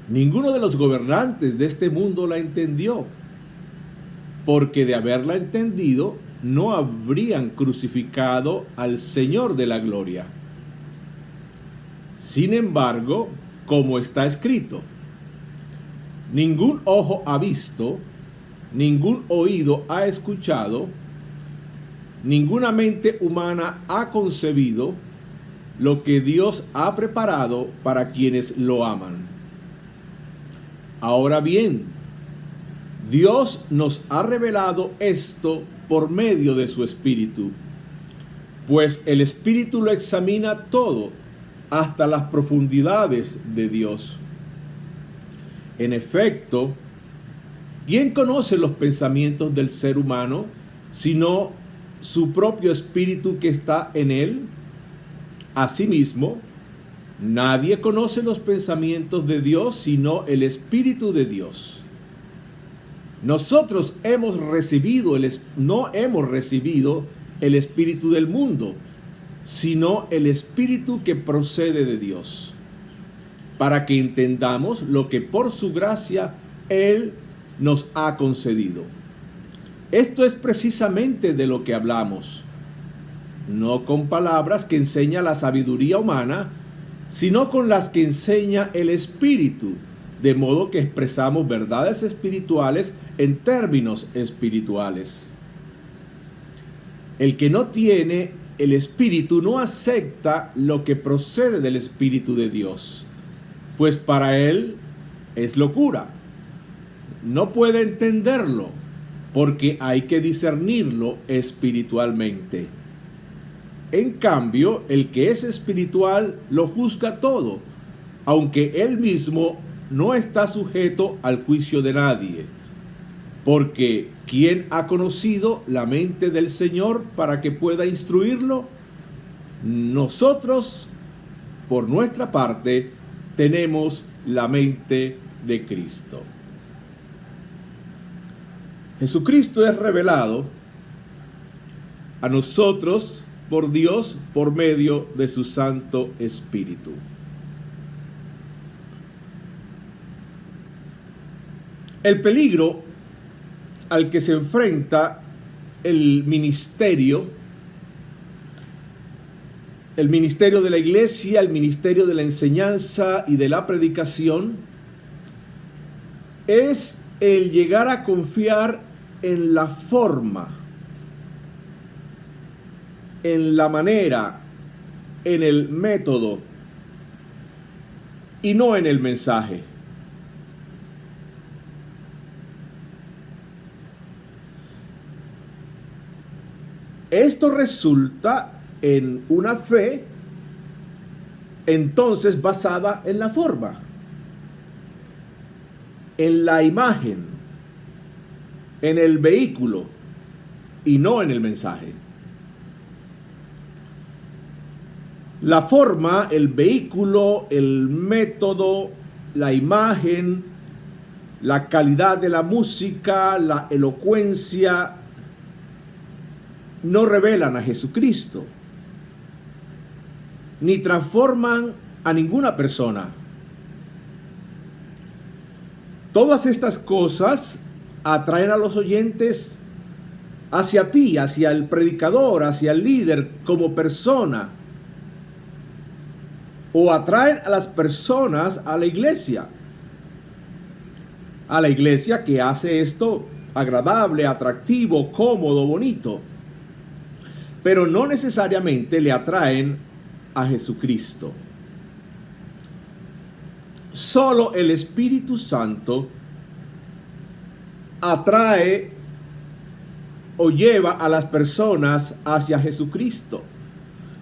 [SPEAKER 3] Ninguno de los gobernantes de este mundo la entendió, porque de haberla entendido, no habrían crucificado al Señor de la gloria. Sin embargo, como está escrito: ningún ojo ha visto, ningún oído ha escuchado, ninguna mente humana ha concebido lo que Dios ha preparado para quienes lo aman. Ahora bien, Dios nos ha revelado esto por medio de su Espíritu, pues el Espíritu lo examina todo, hasta las profundidades de Dios. En efecto, ¿quién conoce los pensamientos del ser humano, sino su propio espíritu que está en él? Asimismo, nadie conoce los pensamientos de Dios, sino el Espíritu de Dios. Nosotros no hemos recibido el espíritu del mundo, sino el Espíritu que procede de Dios, para que entendamos lo que por su gracia Él nos ha concedido. Esto es precisamente de lo que hablamos, no con palabras que enseña la sabiduría humana, sino con las que enseña el Espíritu, de modo que expresamos verdades espirituales en términos espirituales. El que no tiene el Espíritu no acepta lo que procede del Espíritu de Dios, pues para él es locura. No puede entenderlo, porque hay que discernirlo espiritualmente. En cambio, el que es espiritual lo juzga todo, aunque él mismo no está sujeto al juicio de nadie. Porque ¿quién ha conocido la mente del Señor para que pueda instruirlo? Nosotros, por nuestra parte, tenemos la mente de Cristo. Jesucristo es revelado a nosotros por Dios por medio de su Santo Espíritu. El peligro al que se enfrenta el ministerio de la iglesia, el ministerio de la enseñanza y de la predicación, es el llegar a confiar en la forma, en la manera, en el método y no en el mensaje. Esto resulta en una fe entonces basada en la forma, en la imagen, en el vehículo y no en el mensaje. La forma, el vehículo, el método, la imagen, la calidad de la música, la elocuencia, no revelan a Jesucristo, ni transforman a ninguna persona. Todas estas cosas atraen a los oyentes hacia ti, hacia el predicador, hacia el líder como persona, o atraen a las personas a la iglesia. A la iglesia que hace esto agradable, atractivo, cómodo, bonito. Pero no necesariamente le atraen a Jesucristo. Solo el Espíritu Santo atrae o lleva a las personas hacia Jesucristo.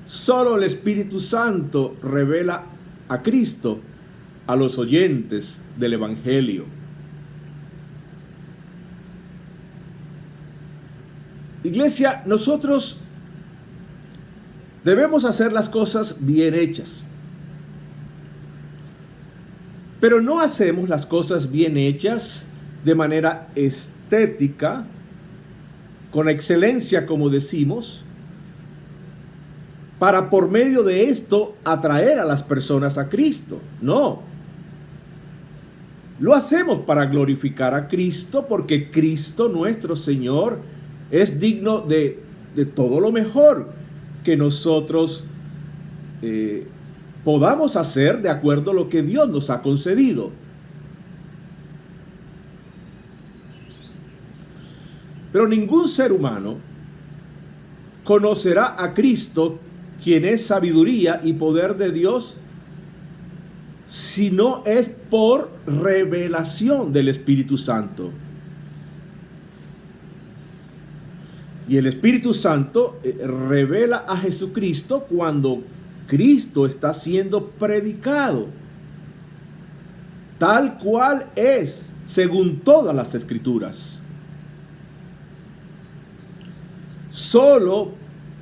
[SPEAKER 3] Solo el Espíritu Santo revela a Cristo a los oyentes del Evangelio. Iglesia, nosotros debemos hacer las cosas bien hechas. Pero no hacemos las cosas bien hechas de manera estética, con excelencia, como decimos, para por medio de esto atraer a las personas a Cristo. No. Lo hacemos para glorificar a Cristo, porque Cristo nuestro Señor es digno de todo lo mejor que nosotros podamos hacer de acuerdo a lo que Dios nos ha concedido. Pero ningún ser humano conocerá a Cristo, quien es sabiduría y poder de Dios, si no es por revelación del Espíritu Santo. Y el Espíritu Santo revela a Jesucristo cuando Cristo está siendo predicado, tal cual es, según todas las Escrituras. Solo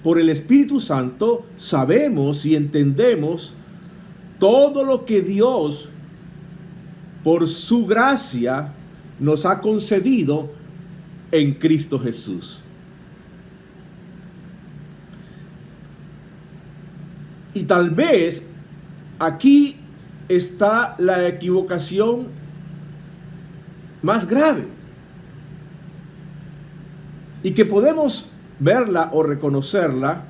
[SPEAKER 3] por el Espíritu Santo sabemos y entendemos todo lo que Dios, por su gracia, nos ha concedido en Cristo Jesús. Y tal vez aquí está la equivocación más grave, y que podemos verla o reconocerla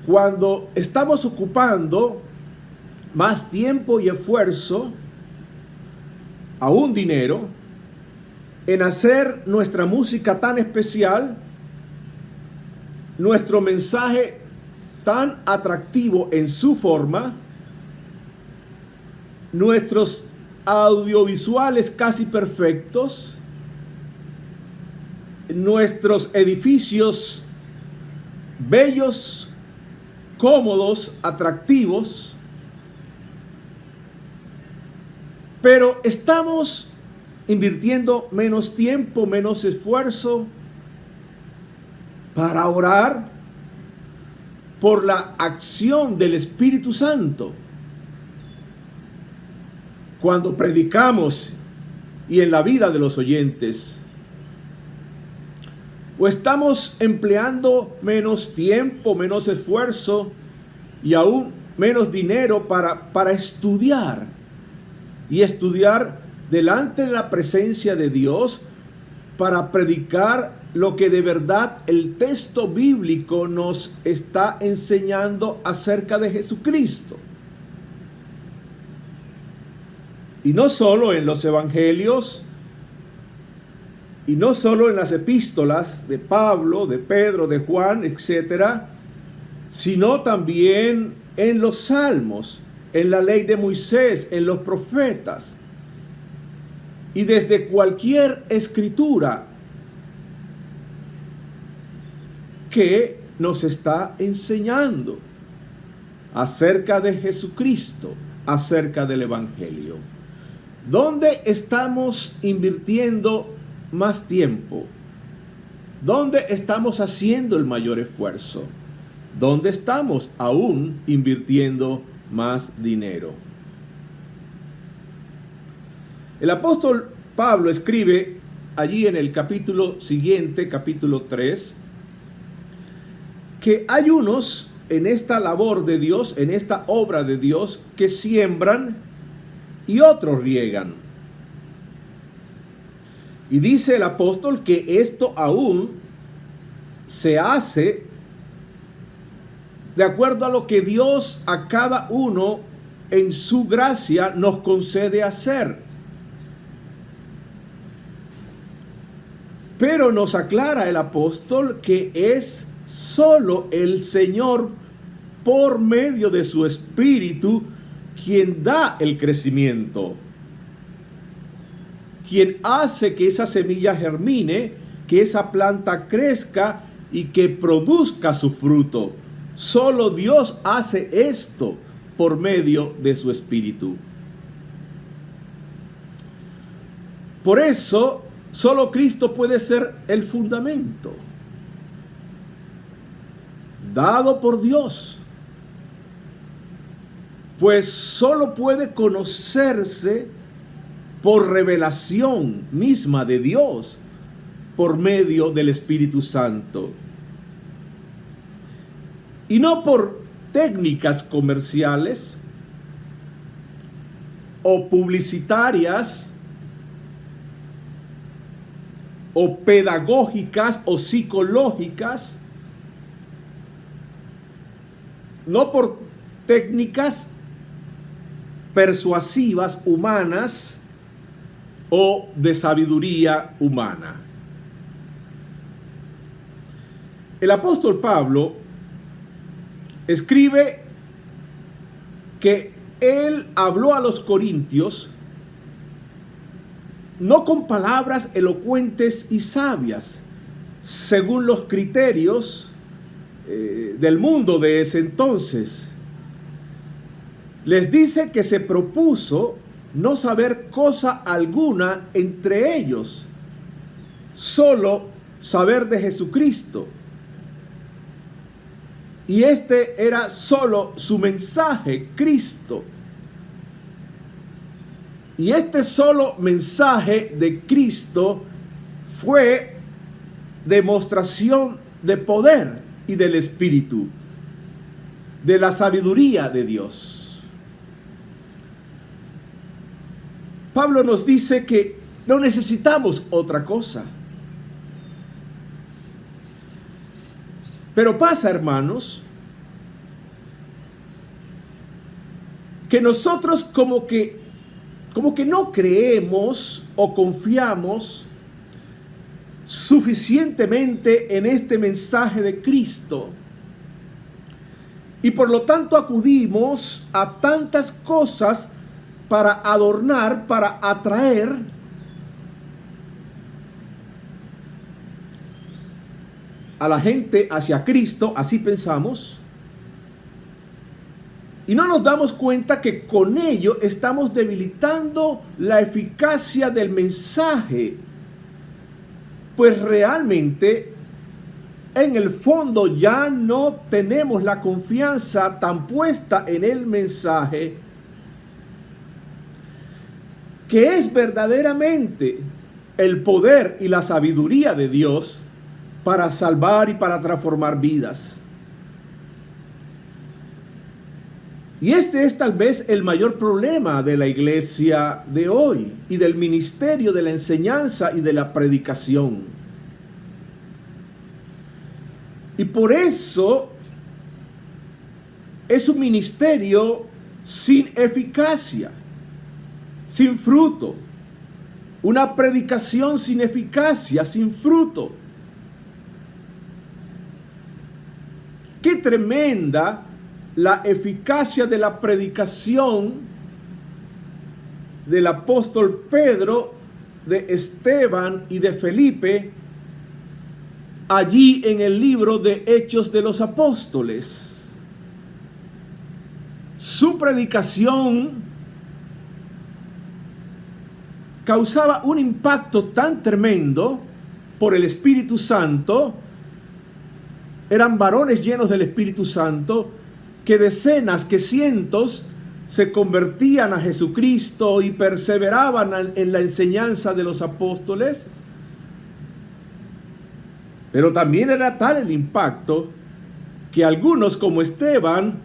[SPEAKER 3] cuando estamos ocupando más tiempo y esfuerzo, aún dinero, en hacer nuestra música tan especial, nuestro mensaje tan atractivo en su forma, nuestros audiovisuales casi perfectos, nuestros edificios bellos, cómodos, atractivos, pero estamos invirtiendo menos tiempo, menos esfuerzo para orar por la acción del Espíritu Santo. Cuando predicamos y en la vida de los oyentes, o estamos empleando menos tiempo, menos esfuerzo y aún menos dinero para estudiar, y estudiar delante de la presencia de Dios para predicar lo que de verdad el texto bíblico nos está enseñando acerca de Jesucristo. Y no solo en los evangelios, y no solo en las epístolas de Pablo, de Pedro, de Juan, etcétera, sino también en los salmos, en la ley de Moisés, en los profetas, y desde cualquier escritura que nos está enseñando acerca de Jesucristo, acerca del Evangelio. ¿Dónde estamos invirtiendo más tiempo? ¿Dónde estamos haciendo el mayor esfuerzo? ¿Dónde estamos aún invirtiendo más dinero? El apóstol Pablo escribe allí en el capítulo siguiente, capítulo 3, que hay unos en esta labor de Dios, en esta obra de Dios, que siembran y otros riegan. Y dice el apóstol que esto aún se hace de acuerdo a lo que Dios a cada uno en su gracia nos concede hacer. Pero nos aclara el apóstol que es solo el Señor, por medio de su Espíritu, quien da el crecimiento, quien hace que esa semilla germine, que esa planta crezca y que produzca su fruto. Solo Dios hace esto por medio de su Espíritu. Por eso, solo Cristo puede ser el fundamento dado por Dios, pues solo puede conocerse por revelación misma de Dios, por medio del Espíritu Santo, y no por técnicas comerciales o publicitarias o pedagógicas o psicológicas, no por técnicas persuasivas humanas o de sabiduría humana. El apóstol Pablo escribe que él habló a los corintios no con palabras elocuentes y sabias, según los criterios del mundo de ese entonces. Les dice que se propuso no saber cosa alguna entre ellos, solo saber de Jesucristo. Y este era solo su mensaje, Cristo. Y este solo mensaje de Cristo fue demostración de poder y del Espíritu, de la sabiduría de Dios. Pablo nos dice que no necesitamos otra cosa. Pero pasa, hermanos, que nosotros como que no creemos o confiamos suficientemente en este mensaje de Cristo. Y por lo tanto acudimos a tantas cosas para adornar, para atraer a la gente hacia Cristo, así pensamos. Y no nos damos cuenta que con ello estamos debilitando la eficacia del mensaje. Pues realmente, en el fondo, ya no tenemos la confianza tan puesta en el mensaje, que es verdaderamente el poder y la sabiduría de Dios para salvar y para transformar vidas. Y este es tal vez el mayor problema de la iglesia de hoy y del ministerio de la enseñanza y de la predicación. Y por eso es un ministerio sin eficacia, sin fruto. Una predicación sin eficacia, sin fruto. ¡Qué tremenda la eficacia de la predicación del apóstol Pedro, de Esteban y de Felipe, allí en el libro de Hechos de los Apóstoles! Su predicación causaba un impacto tan tremendo por el Espíritu Santo. Eran varones llenos del Espíritu Santo, que decenas, que cientos se convertían a Jesucristo y perseveraban en la enseñanza de los apóstoles. Pero también era tal el impacto que algunos, como Esteban,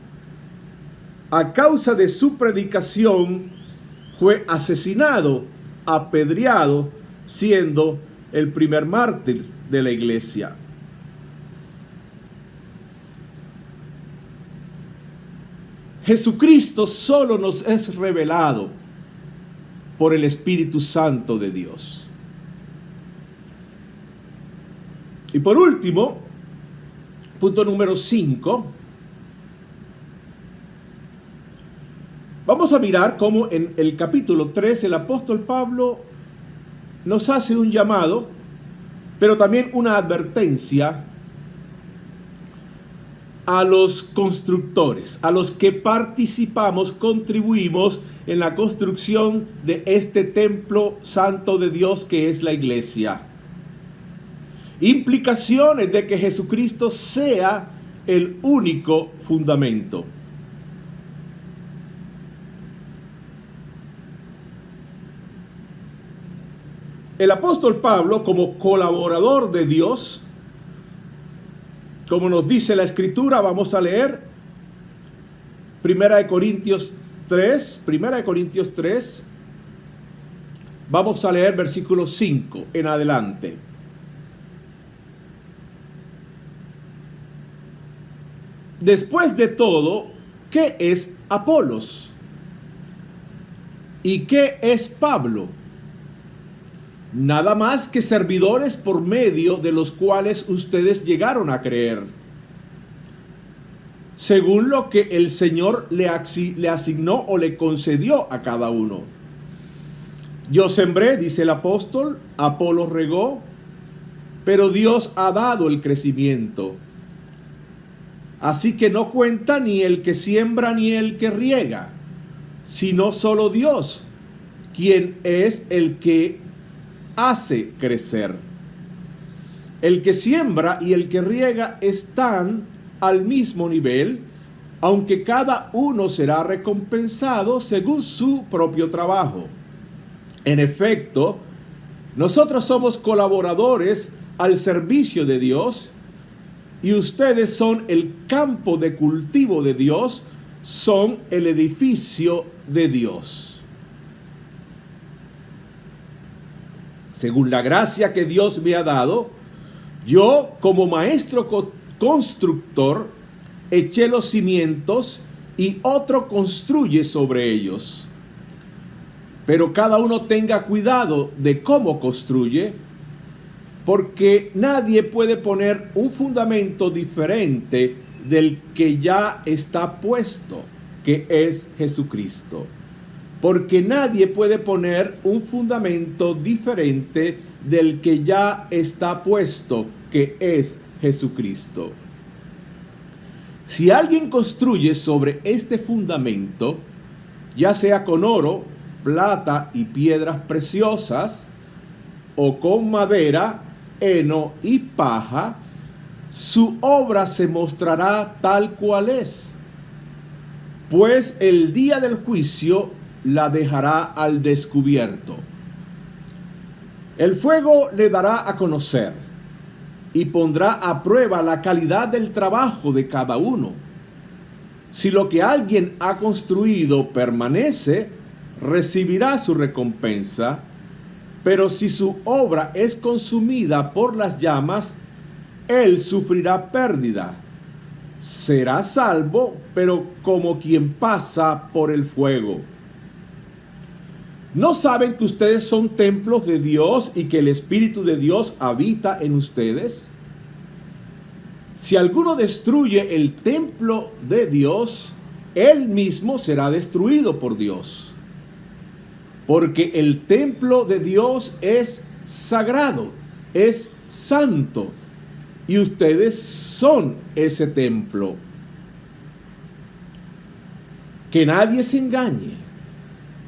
[SPEAKER 3] a causa de su predicación, fue asesinado, apedreado, siendo el primer mártir de la iglesia. Jesucristo solo nos es revelado por el Espíritu Santo de Dios. Y por último, punto número 5, vamos a mirar cómo en el capítulo 3 el apóstol Pablo nos hace un llamado, pero también una advertencia a los constructores, a los que participamos, contribuimos en la construcción de este templo santo de Dios que es la iglesia. Implicaciones de que Jesucristo sea el único fundamento. El apóstol Pablo, como colaborador de Dios, como nos dice la Escritura, vamos a leer 1 Corintios 3, vamos a leer versículo 5 en adelante. Después de todo, ¿qué es Apolos? ¿Y qué es Pablo? Nada más que servidores por medio de los cuales ustedes llegaron a creer, según lo que el Señor le asignó o le concedió a cada uno. Yo sembré, dice el apóstol, Apolos regó, pero Dios ha dado el crecimiento. Así que no cuenta ni el que siembra ni el que riega, sino solo Dios, quien es el que hace crecer. El que siembra y el que riega están al mismo nivel, aunque cada uno será recompensado según su propio trabajo. En efecto, nosotros somos colaboradores al servicio de Dios, y ustedes son el campo de cultivo de Dios, son el edificio de Dios. Según la gracia que Dios me ha dado, yo como maestro constructor eché los cimientos y otro construye sobre ellos. Pero cada uno tenga cuidado de cómo construye, porque nadie puede poner un fundamento diferente del que ya está puesto, que es Jesucristo. Porque nadie puede poner un fundamento diferente del que ya está puesto, que es Jesucristo. Si alguien construye sobre este fundamento, ya sea con oro, plata y piedras preciosas, o con madera, heno y paja, su obra se mostrará tal cual es, pues el día del juicio la dejará al descubierto. El fuego le dará a conocer y pondrá a prueba la calidad del trabajo de cada uno. Si lo que alguien ha construido permanece, recibirá su recompensa, pero si su obra es consumida por las llamas, él sufrirá pérdida. Será salvo, pero como quien pasa por el fuego. ¿No saben que ustedes son templos de Dios y que el Espíritu de Dios habita en ustedes? Si alguno destruye el templo de Dios, él mismo será destruido por Dios. Porque el templo de Dios es sagrado, es santo, y ustedes son ese templo. Que nadie se engañe.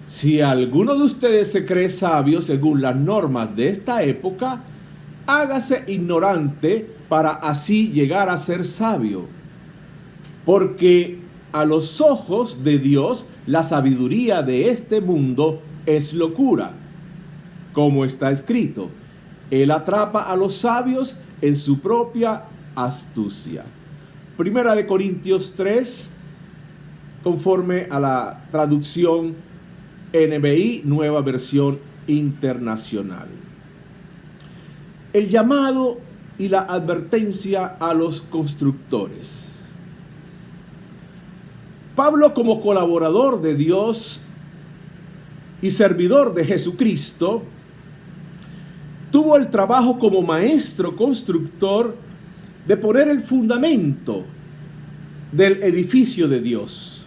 [SPEAKER 3] Si alguno de ustedes se cree sabio según las normas de esta época, hágase ignorante para así llegar a ser sabio. Porque a los ojos de Dios la sabiduría de este mundo es locura, como está escrito: Él atrapa a los sabios en su propia astucia. 1 Corintios 3, conforme a la traducción NBI, Nueva Versión Internacional. El llamado y la advertencia a los constructores. Pablo, como colaborador de Dios y servidor de Jesucristo, tuvo el trabajo como maestro constructor de poner el fundamento del edificio de Dios.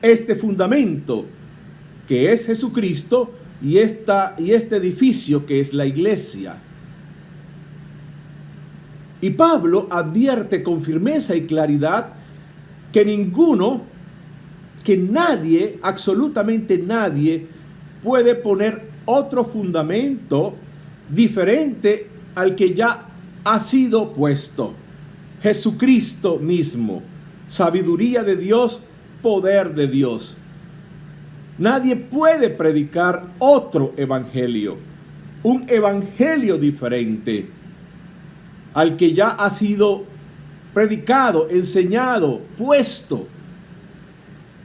[SPEAKER 3] Este fundamento que es Jesucristo y este edificio que es la iglesia. Y Pablo advierte con firmeza y claridad que nadie, absolutamente nadie, puede poner otro fundamento diferente al que ya ha sido puesto. Jesucristo mismo, sabiduría de Dios, poder de Dios. Nadie puede predicar otro evangelio, un evangelio diferente al que ya ha sido predicado, enseñado, puesto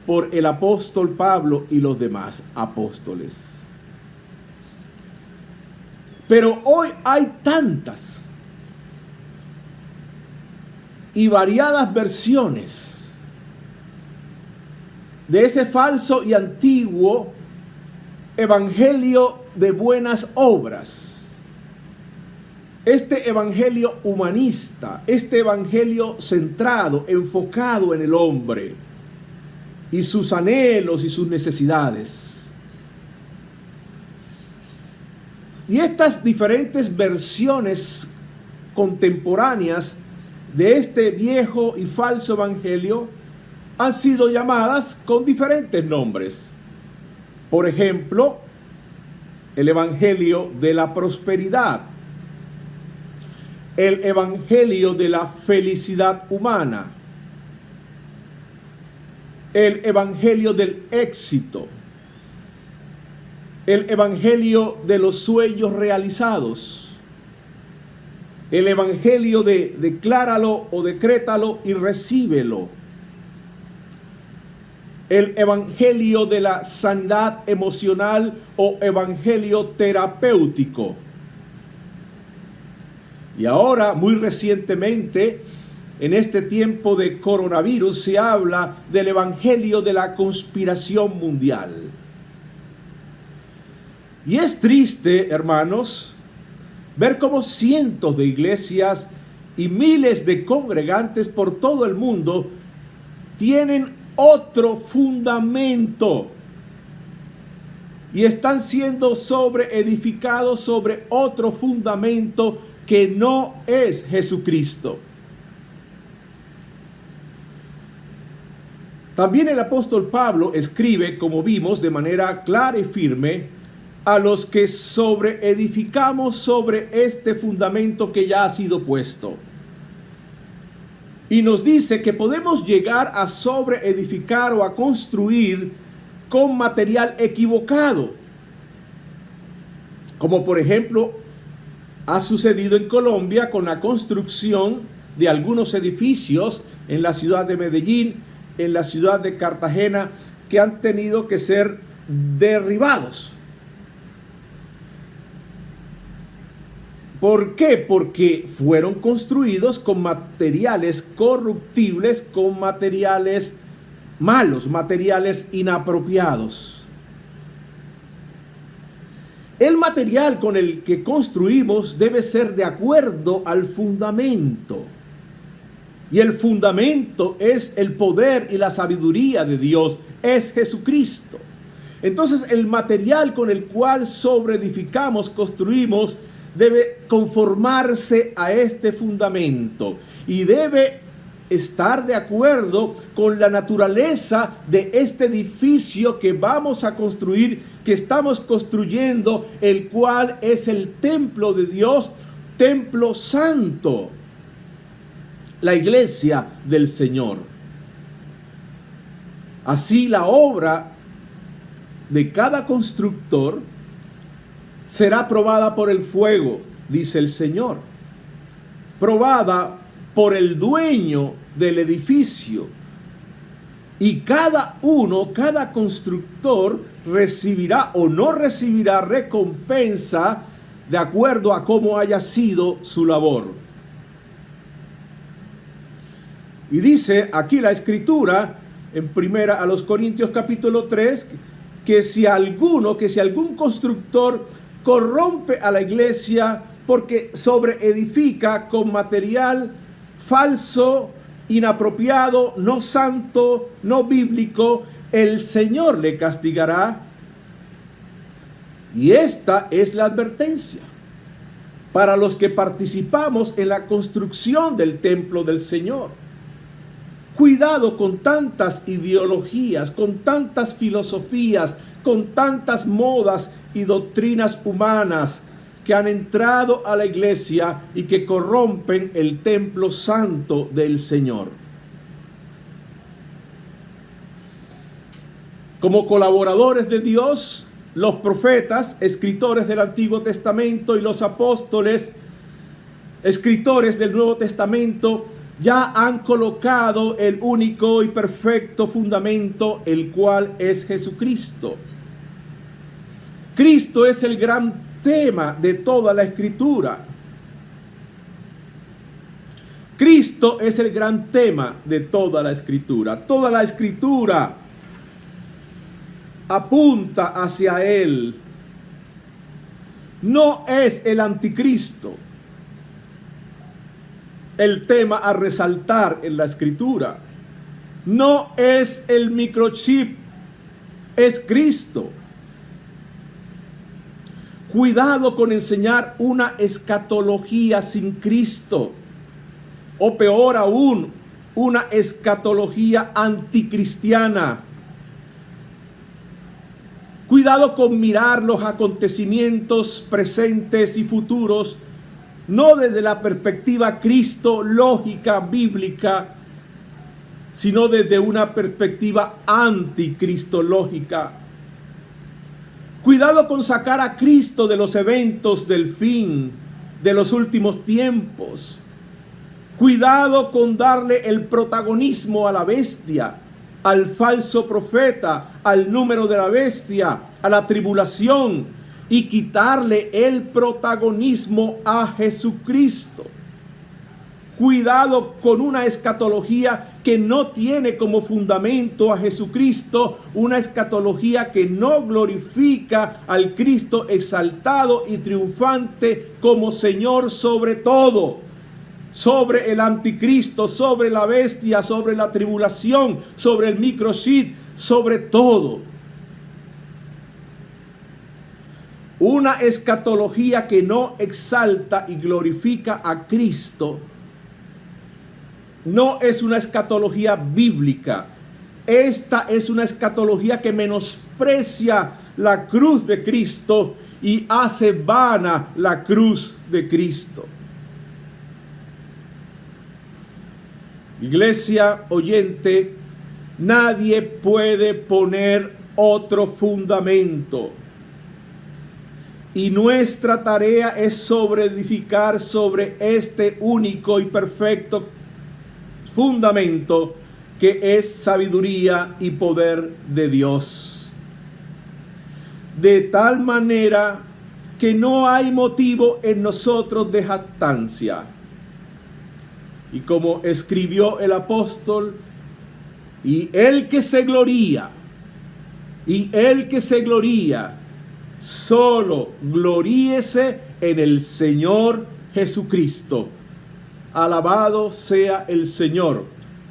[SPEAKER 3] por el apóstol Pablo y los demás apóstoles. Pero hoy hay tantas y variadas versiones de ese falso y antiguo evangelio de buenas obras. Este evangelio humanista, este evangelio centrado, enfocado en el hombre y sus anhelos y sus necesidades. Y estas diferentes versiones contemporáneas de este viejo y falso evangelio han sido llamadas con diferentes nombres. Por ejemplo, el evangelio de la prosperidad, el evangelio de la felicidad humana, el evangelio del éxito, el evangelio de los sueños realizados, el evangelio de decláralo o decrétalo y recíbelo, el evangelio de la sanidad emocional o evangelio terapéutico. Y ahora, muy recientemente, en este tiempo de coronavirus, se habla del evangelio de la conspiración mundial. Y es triste, hermanos, ver cómo cientos de iglesias y miles de congregantes por todo el mundo tienen otro fundamento y están siendo edificados sobre otro fundamento que no es Jesucristo. También el apóstol Pablo escribe, como vimos, de manera clara y firme, a los que edificamos sobre este fundamento que ya ha sido puesto. Y nos dice que podemos llegar a edificar o a construir con material equivocado. Como por ejemplo ha sucedido en Colombia con la construcción de algunos edificios en la ciudad de Medellín, en la ciudad de Cartagena, que han tenido que ser derribados. ¿Por qué? Porque fueron construidos con materiales corruptibles, con materiales malos, materiales inapropiados. El material con el que construimos debe ser de acuerdo al fundamento. Y el fundamento es el poder y la sabiduría de Dios, es Jesucristo. Entonces el material con el cual edificamos, construimos, debe conformarse a este fundamento y debe estar de acuerdo con la naturaleza de este edificio que vamos a construir, que estamos construyendo, el cual es el templo de Dios, templo santo, la iglesia del Señor. Así la obra de cada constructor será probada por el fuego, dice el Señor, probada por el dueño del edificio. Y cada constructor recibirá o no recibirá recompensa de acuerdo a cómo haya sido su labor. Y dice aquí la Escritura, en primera a los Corintios capítulo 3, que si algún constructor corrompe a la iglesia porque sobreedifica con material falso, inapropiado, no santo, no bíblico, el Señor le castigará. Y esta es la advertencia para los que participamos en la construcción del templo del Señor. Cuidado con tantas ideologías, con tantas filosofías, con tantas modas y doctrinas humanas que han entrado a la iglesia y que corrompen el templo santo del Señor. Como colaboradores de Dios, los profetas, escritores del Antiguo Testamento, y los apóstoles, escritores del Nuevo Testamento, ya han colocado el único y perfecto fundamento, el cual es Jesucristo. Cristo es el gran tema de toda la Escritura. Cristo es el gran tema de toda la Escritura. Toda la Escritura apunta hacia Él. No es el anticristo el tema a resaltar en la Escritura. No es el microchip, es Cristo. Cuidado con enseñar una escatología sin Cristo, o peor aún, una escatología anticristiana. Cuidado con mirar los acontecimientos presentes y futuros no desde la perspectiva cristológica bíblica, sino desde una perspectiva anticristológica. Cuidado con sacar a Cristo de los eventos del fin, de los últimos tiempos. Cuidado con darle el protagonismo a la bestia, al falso profeta, al número de la bestia, a la tribulación, y quitarle el protagonismo a Jesucristo. Cuidado con una escatología que no tiene como fundamento a Jesucristo, una escatología que no glorifica al Cristo exaltado y triunfante como Señor sobre todo, sobre el anticristo, sobre la bestia, sobre la tribulación, sobre el microchip, sobre todo. Una escatología que no exalta y glorifica a Cristo no es una escatología bíblica. Esta es una escatología que menosprecia la cruz de Cristo y hace vana la cruz de Cristo. Iglesia oyente, nadie puede poner otro fundamento. Y nuestra tarea es edificar sobre este único y perfecto fundamento que es sabiduría y poder de Dios. De tal manera que no hay motivo en nosotros de jactancia. Y como escribió el apóstol, y el que se gloría, solo gloríese en el Señor Jesucristo. Alabado sea el Señor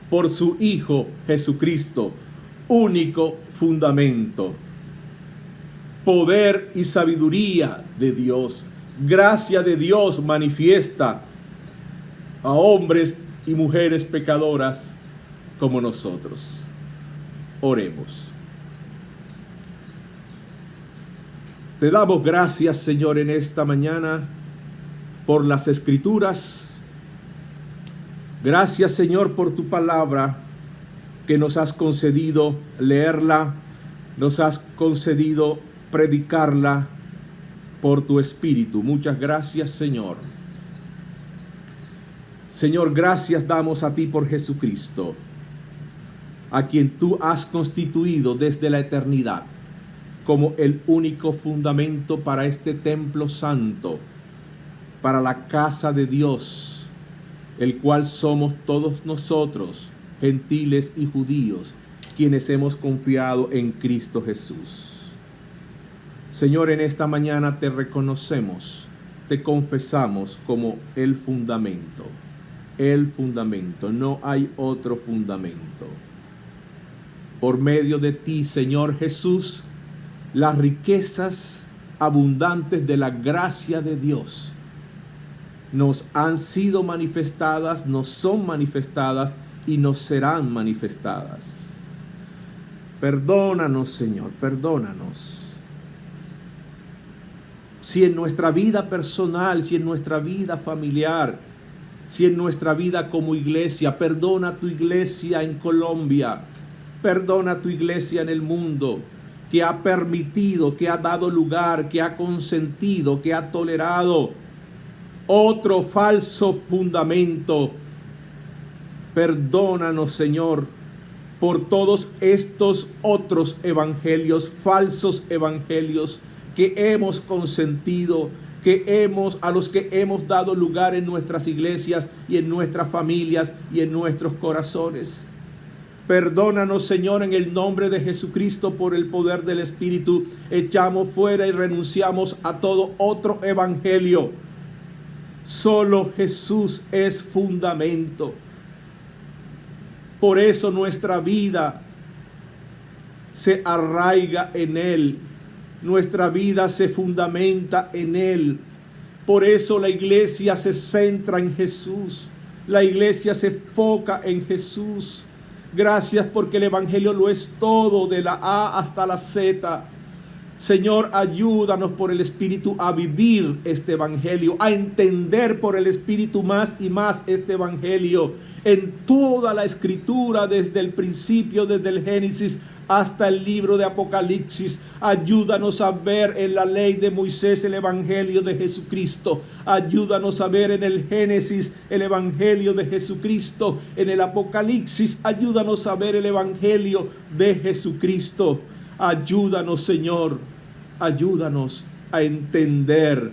[SPEAKER 3] por su Hijo Jesucristo, único fundamento. Poder y sabiduría de Dios, gracia de Dios manifiesta a hombres y mujeres pecadoras como nosotros. Oremos. Te damos gracias, Señor, en esta mañana por las Escrituras. Gracias, Señor, por tu palabra que nos has concedido leerla, nos has concedido predicarla por tu Espíritu. Muchas gracias, Señor. Señor, gracias damos a ti por Jesucristo, a quien tú has constituido desde la eternidad como el único fundamento para este templo santo, para la casa de Dios, el cual somos todos nosotros, gentiles y judíos, quienes hemos confiado en Cristo Jesús. Señor, en esta mañana te reconocemos, te confesamos como el fundamento, no hay otro fundamento. Por medio de ti, Señor Jesús, las riquezas abundantes de la gracia de Dios nos han sido manifestadas, nos son manifestadas y nos serán manifestadas. Perdónanos, Señor, perdónanos. Si en nuestra vida personal, si en nuestra vida familiar, si en nuestra vida como iglesia, perdona a tu iglesia en Colombia, perdona a tu iglesia en el mundo, que ha permitido, que ha dado lugar, que ha consentido, que ha tolerado otro falso fundamento. Perdónanos, Señor, por todos estos otros evangelios, falsos evangelios que hemos consentido, a los que hemos dado lugar en nuestras iglesias y en nuestras familias y en nuestros corazones. Perdónanos, Señor, en el nombre de Jesucristo, por el poder del Espíritu. Echamos fuera y renunciamos a todo otro evangelio. Solo Jesús es fundamento. Por eso nuestra vida se arraiga en Él. Nuestra vida se fundamenta en Él. Por eso la iglesia se centra en Jesús. La iglesia se enfoca en Jesús. Gracias porque el evangelio lo es todo, de la A hasta la Z. Señor, ayúdanos por el Espíritu a vivir este evangelio, a entender por el Espíritu más y más este evangelio en toda la Escritura, desde el principio, desde el Génesis hasta el libro de Apocalipsis. Ayúdanos a ver en la ley de Moisés el evangelio de Jesucristo. Ayúdanos a ver en el Génesis el evangelio de Jesucristo. En el Apocalipsis, ayúdanos a ver el evangelio de Jesucristo. Ayúdanos, Señor, ayúdanos a entender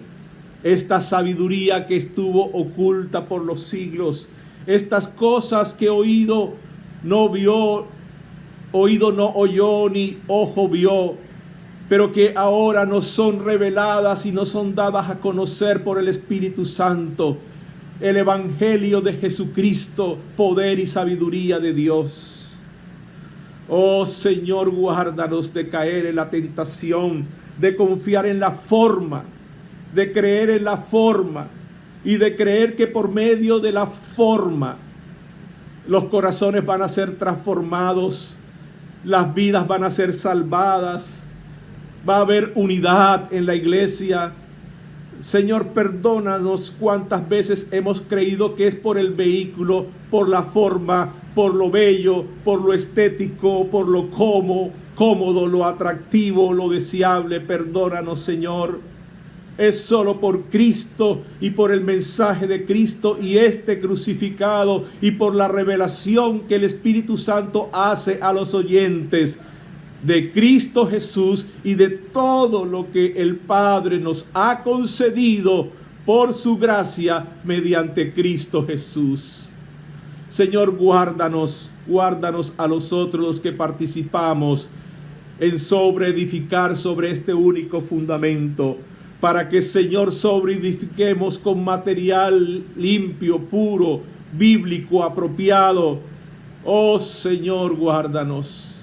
[SPEAKER 3] esta sabiduría que estuvo oculta por los siglos, estas cosas que oído no vio, oído no oyó, ni ojo vio, pero que ahora nos son reveladas y nos son dadas a conocer por el Espíritu Santo. El evangelio de Jesucristo, poder y sabiduría de Dios. Oh Señor, guárdanos de caer en la tentación, de confiar en la forma, de creer en la forma y de creer que por medio de la forma los corazones van a ser transformados, las vidas van a ser salvadas, va a haber unidad en la iglesia. Señor, perdónanos cuántas veces hemos creído que es por el vehículo, por la forma, por lo bello, por lo estético, por lo cómodo, lo atractivo, lo deseable. Perdónanos, Señor. Es solo por Cristo y por el mensaje de Cristo y este crucificado y por la revelación que el Espíritu Santo hace a los oyentes de Cristo Jesús y de todo lo que el Padre nos ha concedido por su gracia mediante Cristo Jesús. Señor, guárdanos a nosotros los que participamos en edificar sobre este único fundamento, para que, Señor, edifiquemos con material limpio, puro, bíblico, apropiado. Oh Señor, guárdanos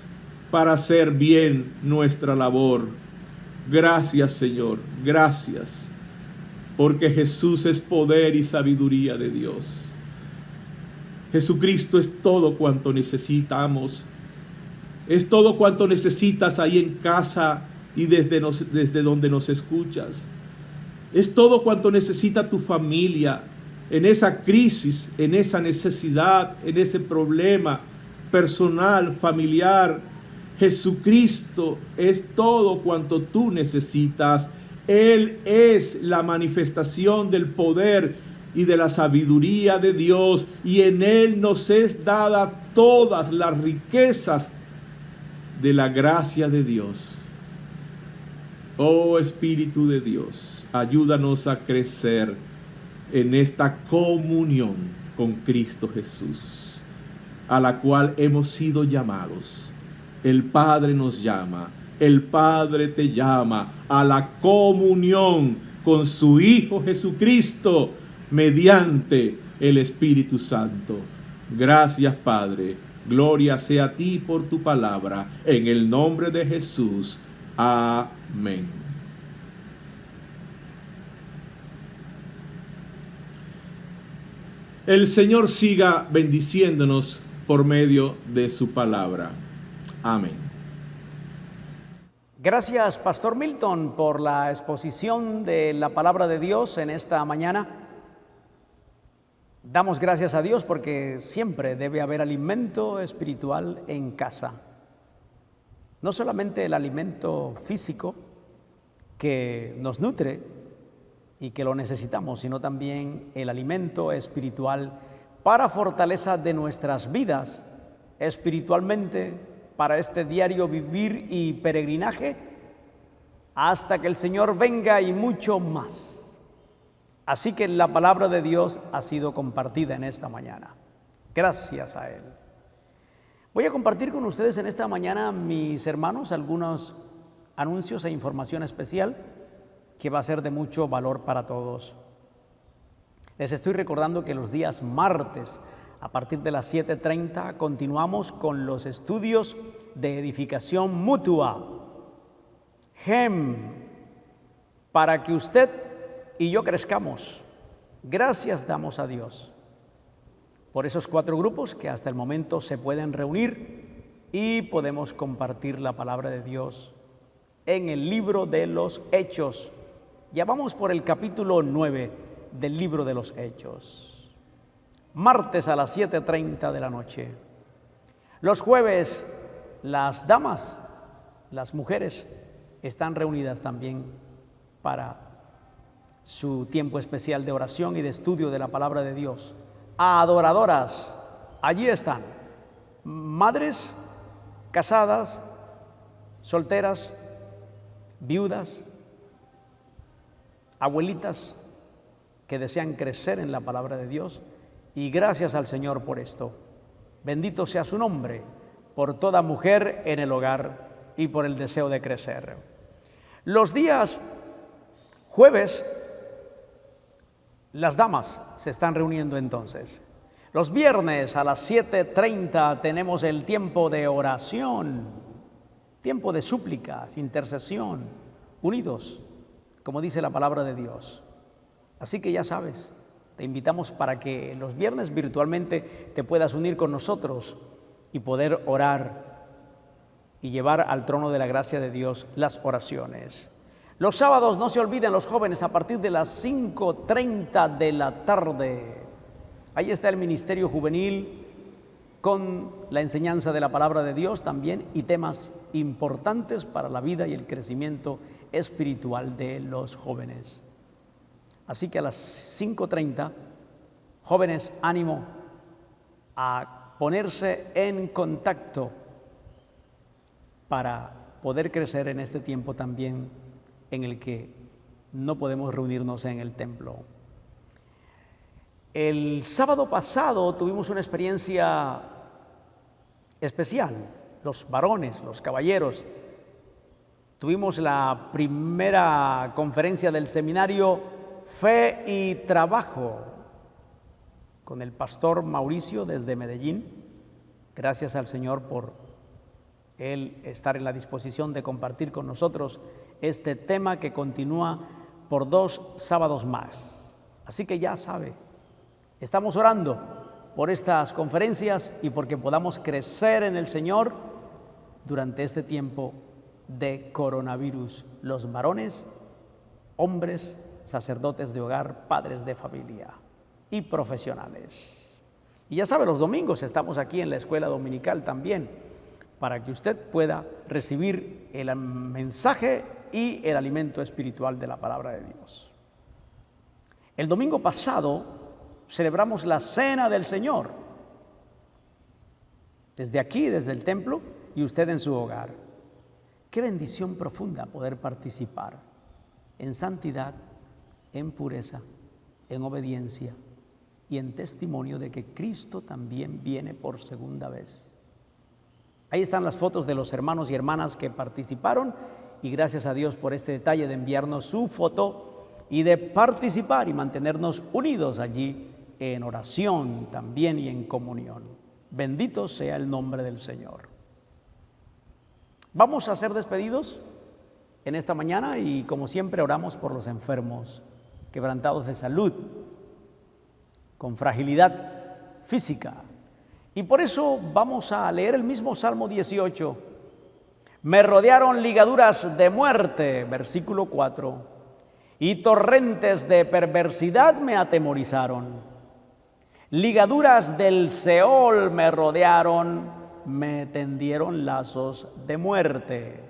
[SPEAKER 3] para hacer bien nuestra labor. Gracias, Señor, gracias, porque Jesús es poder y sabiduría de Dios. Jesucristo es todo cuanto necesitamos. Es todo cuanto necesitas ahí en casa y desde donde nos escuchas. Es todo cuanto necesita tu familia en esa crisis, en esa necesidad, en ese problema personal, familiar. Jesucristo es todo cuanto tú necesitas. Él es la manifestación del poder y de la sabiduría de Dios, y en Él nos es dada todas las riquezas de la gracia de Dios. Oh Espíritu de Dios, ayúdanos a crecer en esta comunión con Cristo Jesús, a la cual hemos sido llamados El Padre nos llama, el Padre te llama a la comunión con su Hijo Jesucristo mediante el Espíritu Santo. Gracias, Padre. Gloria sea a ti por tu palabra. En el nombre de Jesús. Amén. El Señor siga bendiciéndonos por medio de su palabra. Amén.
[SPEAKER 2] Gracias, Pastor Milton, por la exposición de la palabra de Dios en esta mañana. Damos gracias a Dios porque siempre debe haber alimento espiritual en casa. No solamente el alimento físico que nos nutre y que lo necesitamos, sino también el alimento espiritual para fortaleza de nuestras vidas espiritualmente, para este diario vivir y peregrinaje hasta que el Señor venga y mucho más. Así que la palabra de Dios ha sido compartida en esta mañana. Gracias a Él. Voy a compartir con ustedes en esta mañana, mis hermanos, algunos anuncios e información especial que va a ser de mucho valor para todos. Les estoy recordando que los días martes, a partir de las 7:30, continuamos con los estudios de edificación mutua, GEM, para que usted y yo crezcamos. Gracias damos a Dios por esos 4 grupos que hasta el momento se pueden reunir y podemos compartir la palabra de Dios en el libro de los Hechos. Ya vamos por el capítulo 9 del libro de los Hechos. Martes a las 7:30 de la noche. Los jueves, las damas, las mujeres, están reunidas también para su tiempo especial de oración y de estudio de la palabra de Dios. Adoradoras, allí están. Madres, casadas, solteras, viudas, abuelitas que desean crecer en la palabra de Dios. Y gracias al Señor por esto. Bendito sea su nombre por toda mujer en el hogar y por el deseo de crecer. Los días jueves, las damas se están reuniendo entonces. Los viernes a las 7:30 tenemos el tiempo de oración, tiempo de súplicas, intercesión, unidos, como dice la palabra de Dios. Así que ya sabes, te invitamos para que los viernes virtualmente te puedas unir con nosotros y poder orar y llevar al trono de la gracia de Dios las oraciones. Los sábados, no se olviden los jóvenes, a partir de las 5:30 de la tarde. Ahí está el Ministerio Juvenil con la enseñanza de la palabra de Dios también y temas importantes para la vida y el crecimiento espiritual de los jóvenes. Así que a las 5:30, jóvenes, ánimo a ponerse en contacto para poder crecer en este tiempo también en el que no podemos reunirnos en el templo. El sábado pasado tuvimos una experiencia especial, los varones, los caballeros. Tuvimos la primera conferencia del seminario Fe y Trabajo con el pastor Mauricio desde Medellín. Gracias al Señor por él estar en la disposición de compartir con nosotros este tema que continúa por 2 sábados más. Así que ya sabe, estamos orando por estas conferencias y porque podamos crecer en el Señor durante este tiempo de coronavirus. Los varones, hombres, sacerdotes de hogar, padres de familia y profesionales. Y ya sabe, los domingos estamos aquí en la escuela dominical también, para que usted pueda recibir el mensaje y el alimento espiritual de la palabra de Dios. El domingo pasado celebramos la Cena del Señor, desde aquí, desde el templo, y usted en su hogar. Qué bendición profunda poder participar en santidad, en pureza, en obediencia y en testimonio de que Cristo también viene por segunda vez. Ahí están las fotos de los hermanos y hermanas que participaron, y gracias a Dios por este detalle de enviarnos su foto y de participar y mantenernos unidos allí en oración también y en comunión. Bendito sea el nombre del Señor. Vamos a ser despedidos en esta mañana y como siempre oramos por los enfermos, quebrantados de salud, con fragilidad física. Y por eso vamos a leer el mismo Salmo 18. Me rodearon ligaduras de muerte, versículo 4, y torrentes de perversidad me atemorizaron. Ligaduras del Seol me rodearon, me tendieron lazos de muerte.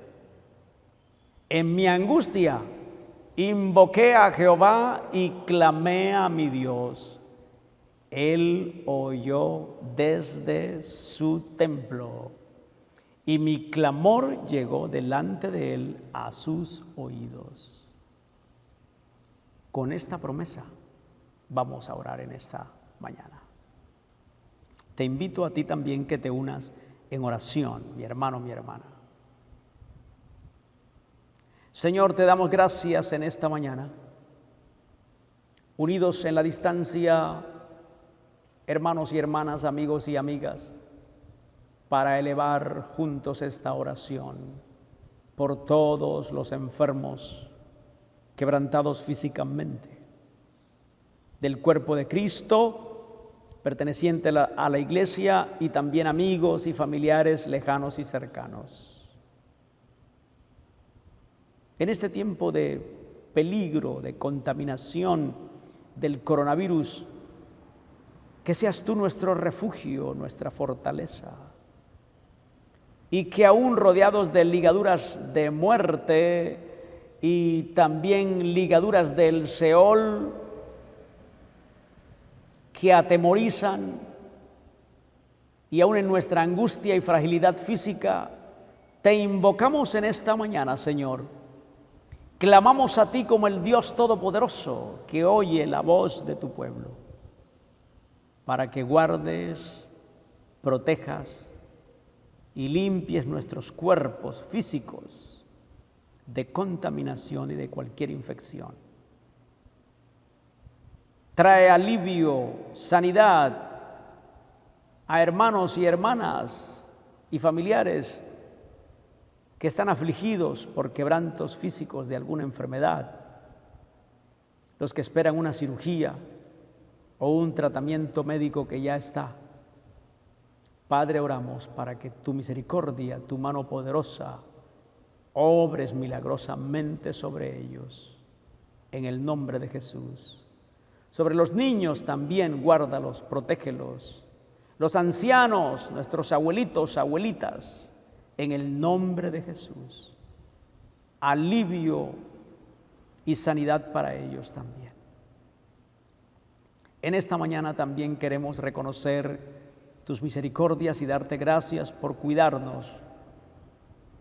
[SPEAKER 2] En mi angustia invoqué a Jehová y clamé a mi Dios. Él oyó desde su templo y mi clamor llegó delante de él a sus oídos. Con esta promesa vamos a orar en esta mañana. Te invito a ti también que te unas en oración, mi hermano, mi hermana. Señor, te damos gracias en esta mañana, unidos en la distancia, hermanos y hermanas, amigos y amigas, para elevar juntos esta oración por todos los enfermos, quebrantados físicamente, del cuerpo de Cristo, perteneciente a la iglesia, y también amigos y familiares lejanos y cercanos. En este tiempo de peligro, de contaminación del coronavirus, que seas tú nuestro refugio, nuestra fortaleza, y que aún rodeados de ligaduras de muerte y también ligaduras del Seol que atemorizan, y aún en nuestra angustia y fragilidad física, te invocamos en esta mañana, Señor. Clamamos a ti como el Dios Todopoderoso que oye la voz de tu pueblo, para que guardes, protejas y limpies nuestros cuerpos físicos de contaminación y de cualquier infección. Trae alivio, sanidad a hermanos y hermanas y familiares que están afligidos por quebrantos físicos de alguna enfermedad, los que esperan una cirugía o un tratamiento médico que ya está. Padre, oramos para que tu misericordia, tu mano poderosa, obres milagrosamente sobre ellos, en el nombre de Jesús. Sobre los niños también, guárdalos, protégelos. Los ancianos, nuestros abuelitos, abuelitas, en el nombre de Jesús. Alivio y sanidad para ellos también. En esta mañana también queremos reconocer tus misericordias y darte gracias por cuidarnos,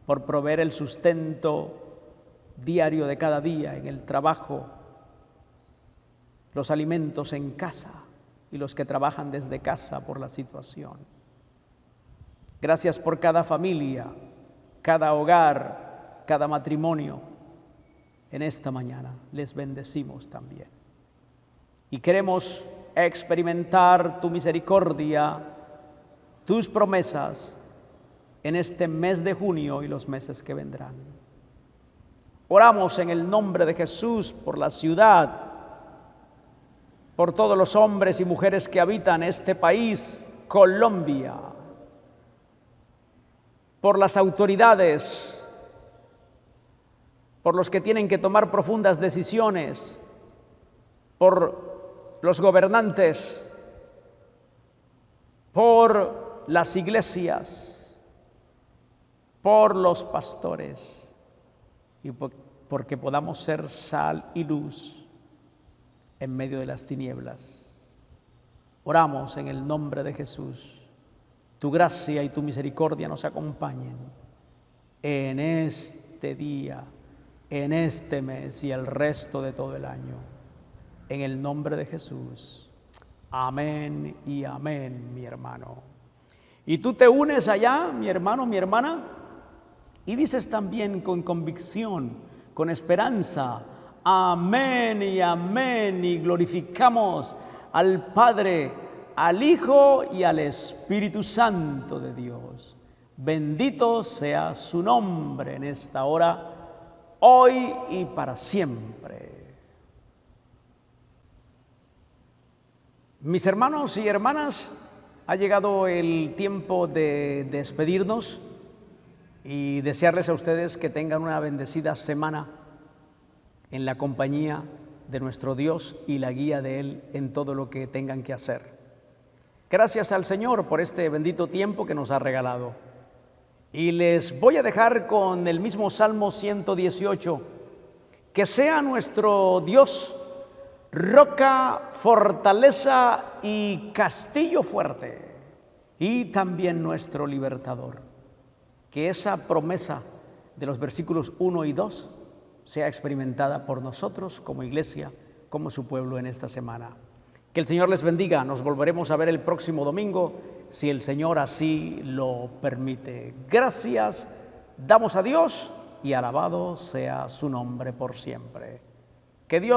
[SPEAKER 2] por proveer el sustento diario de cada día en el trabajo, los alimentos en casa y los que trabajan desde casa por la situación. Gracias por cada familia, cada hogar, cada matrimonio. En esta mañana les bendecimos también. Y queremos experimentar tu misericordia, tus promesas en este mes de junio y los meses que vendrán. Oramos en el nombre de Jesús por la ciudad, por todos los hombres y mujeres que habitan este país, Colombia, por las autoridades, por los que tienen que tomar profundas decisiones, por los gobernantes, por las iglesias, por los pastores, y porque podamos ser sal y luz en medio de las tinieblas. Oramos en el nombre de Jesús. Tu gracia y tu misericordia nos acompañen en este día, en este mes y el resto de todo el año. En el nombre de Jesús. Amén y amén, mi hermano. Y tú te unes allá, mi hermano, mi hermana, y dices también con convicción, con esperanza, amén y amén, y glorificamos al Padre, al Hijo y al Espíritu Santo de Dios. Bendito sea su nombre en esta hora, hoy y para siempre. Mis hermanos y hermanas, ha llegado el tiempo de despedirnos y desearles a ustedes que tengan una bendecida semana en la compañía de nuestro Dios y la guía de Él en todo lo que tengan que hacer. Gracias al Señor por este bendito tiempo que nos ha regalado. Y les voy a dejar con el mismo Salmo 118, que sea nuestro Dios roca, fortaleza y castillo fuerte, y también nuestro libertador. Que esa promesa de los versículos 1 y 2 sea experimentada por nosotros como iglesia, como su pueblo en esta semana. Que el Señor les bendiga. Nos volveremos a ver el próximo domingo, si el Señor así lo permite. Gracias damos a Dios y alabado sea su nombre por siempre. Que Dios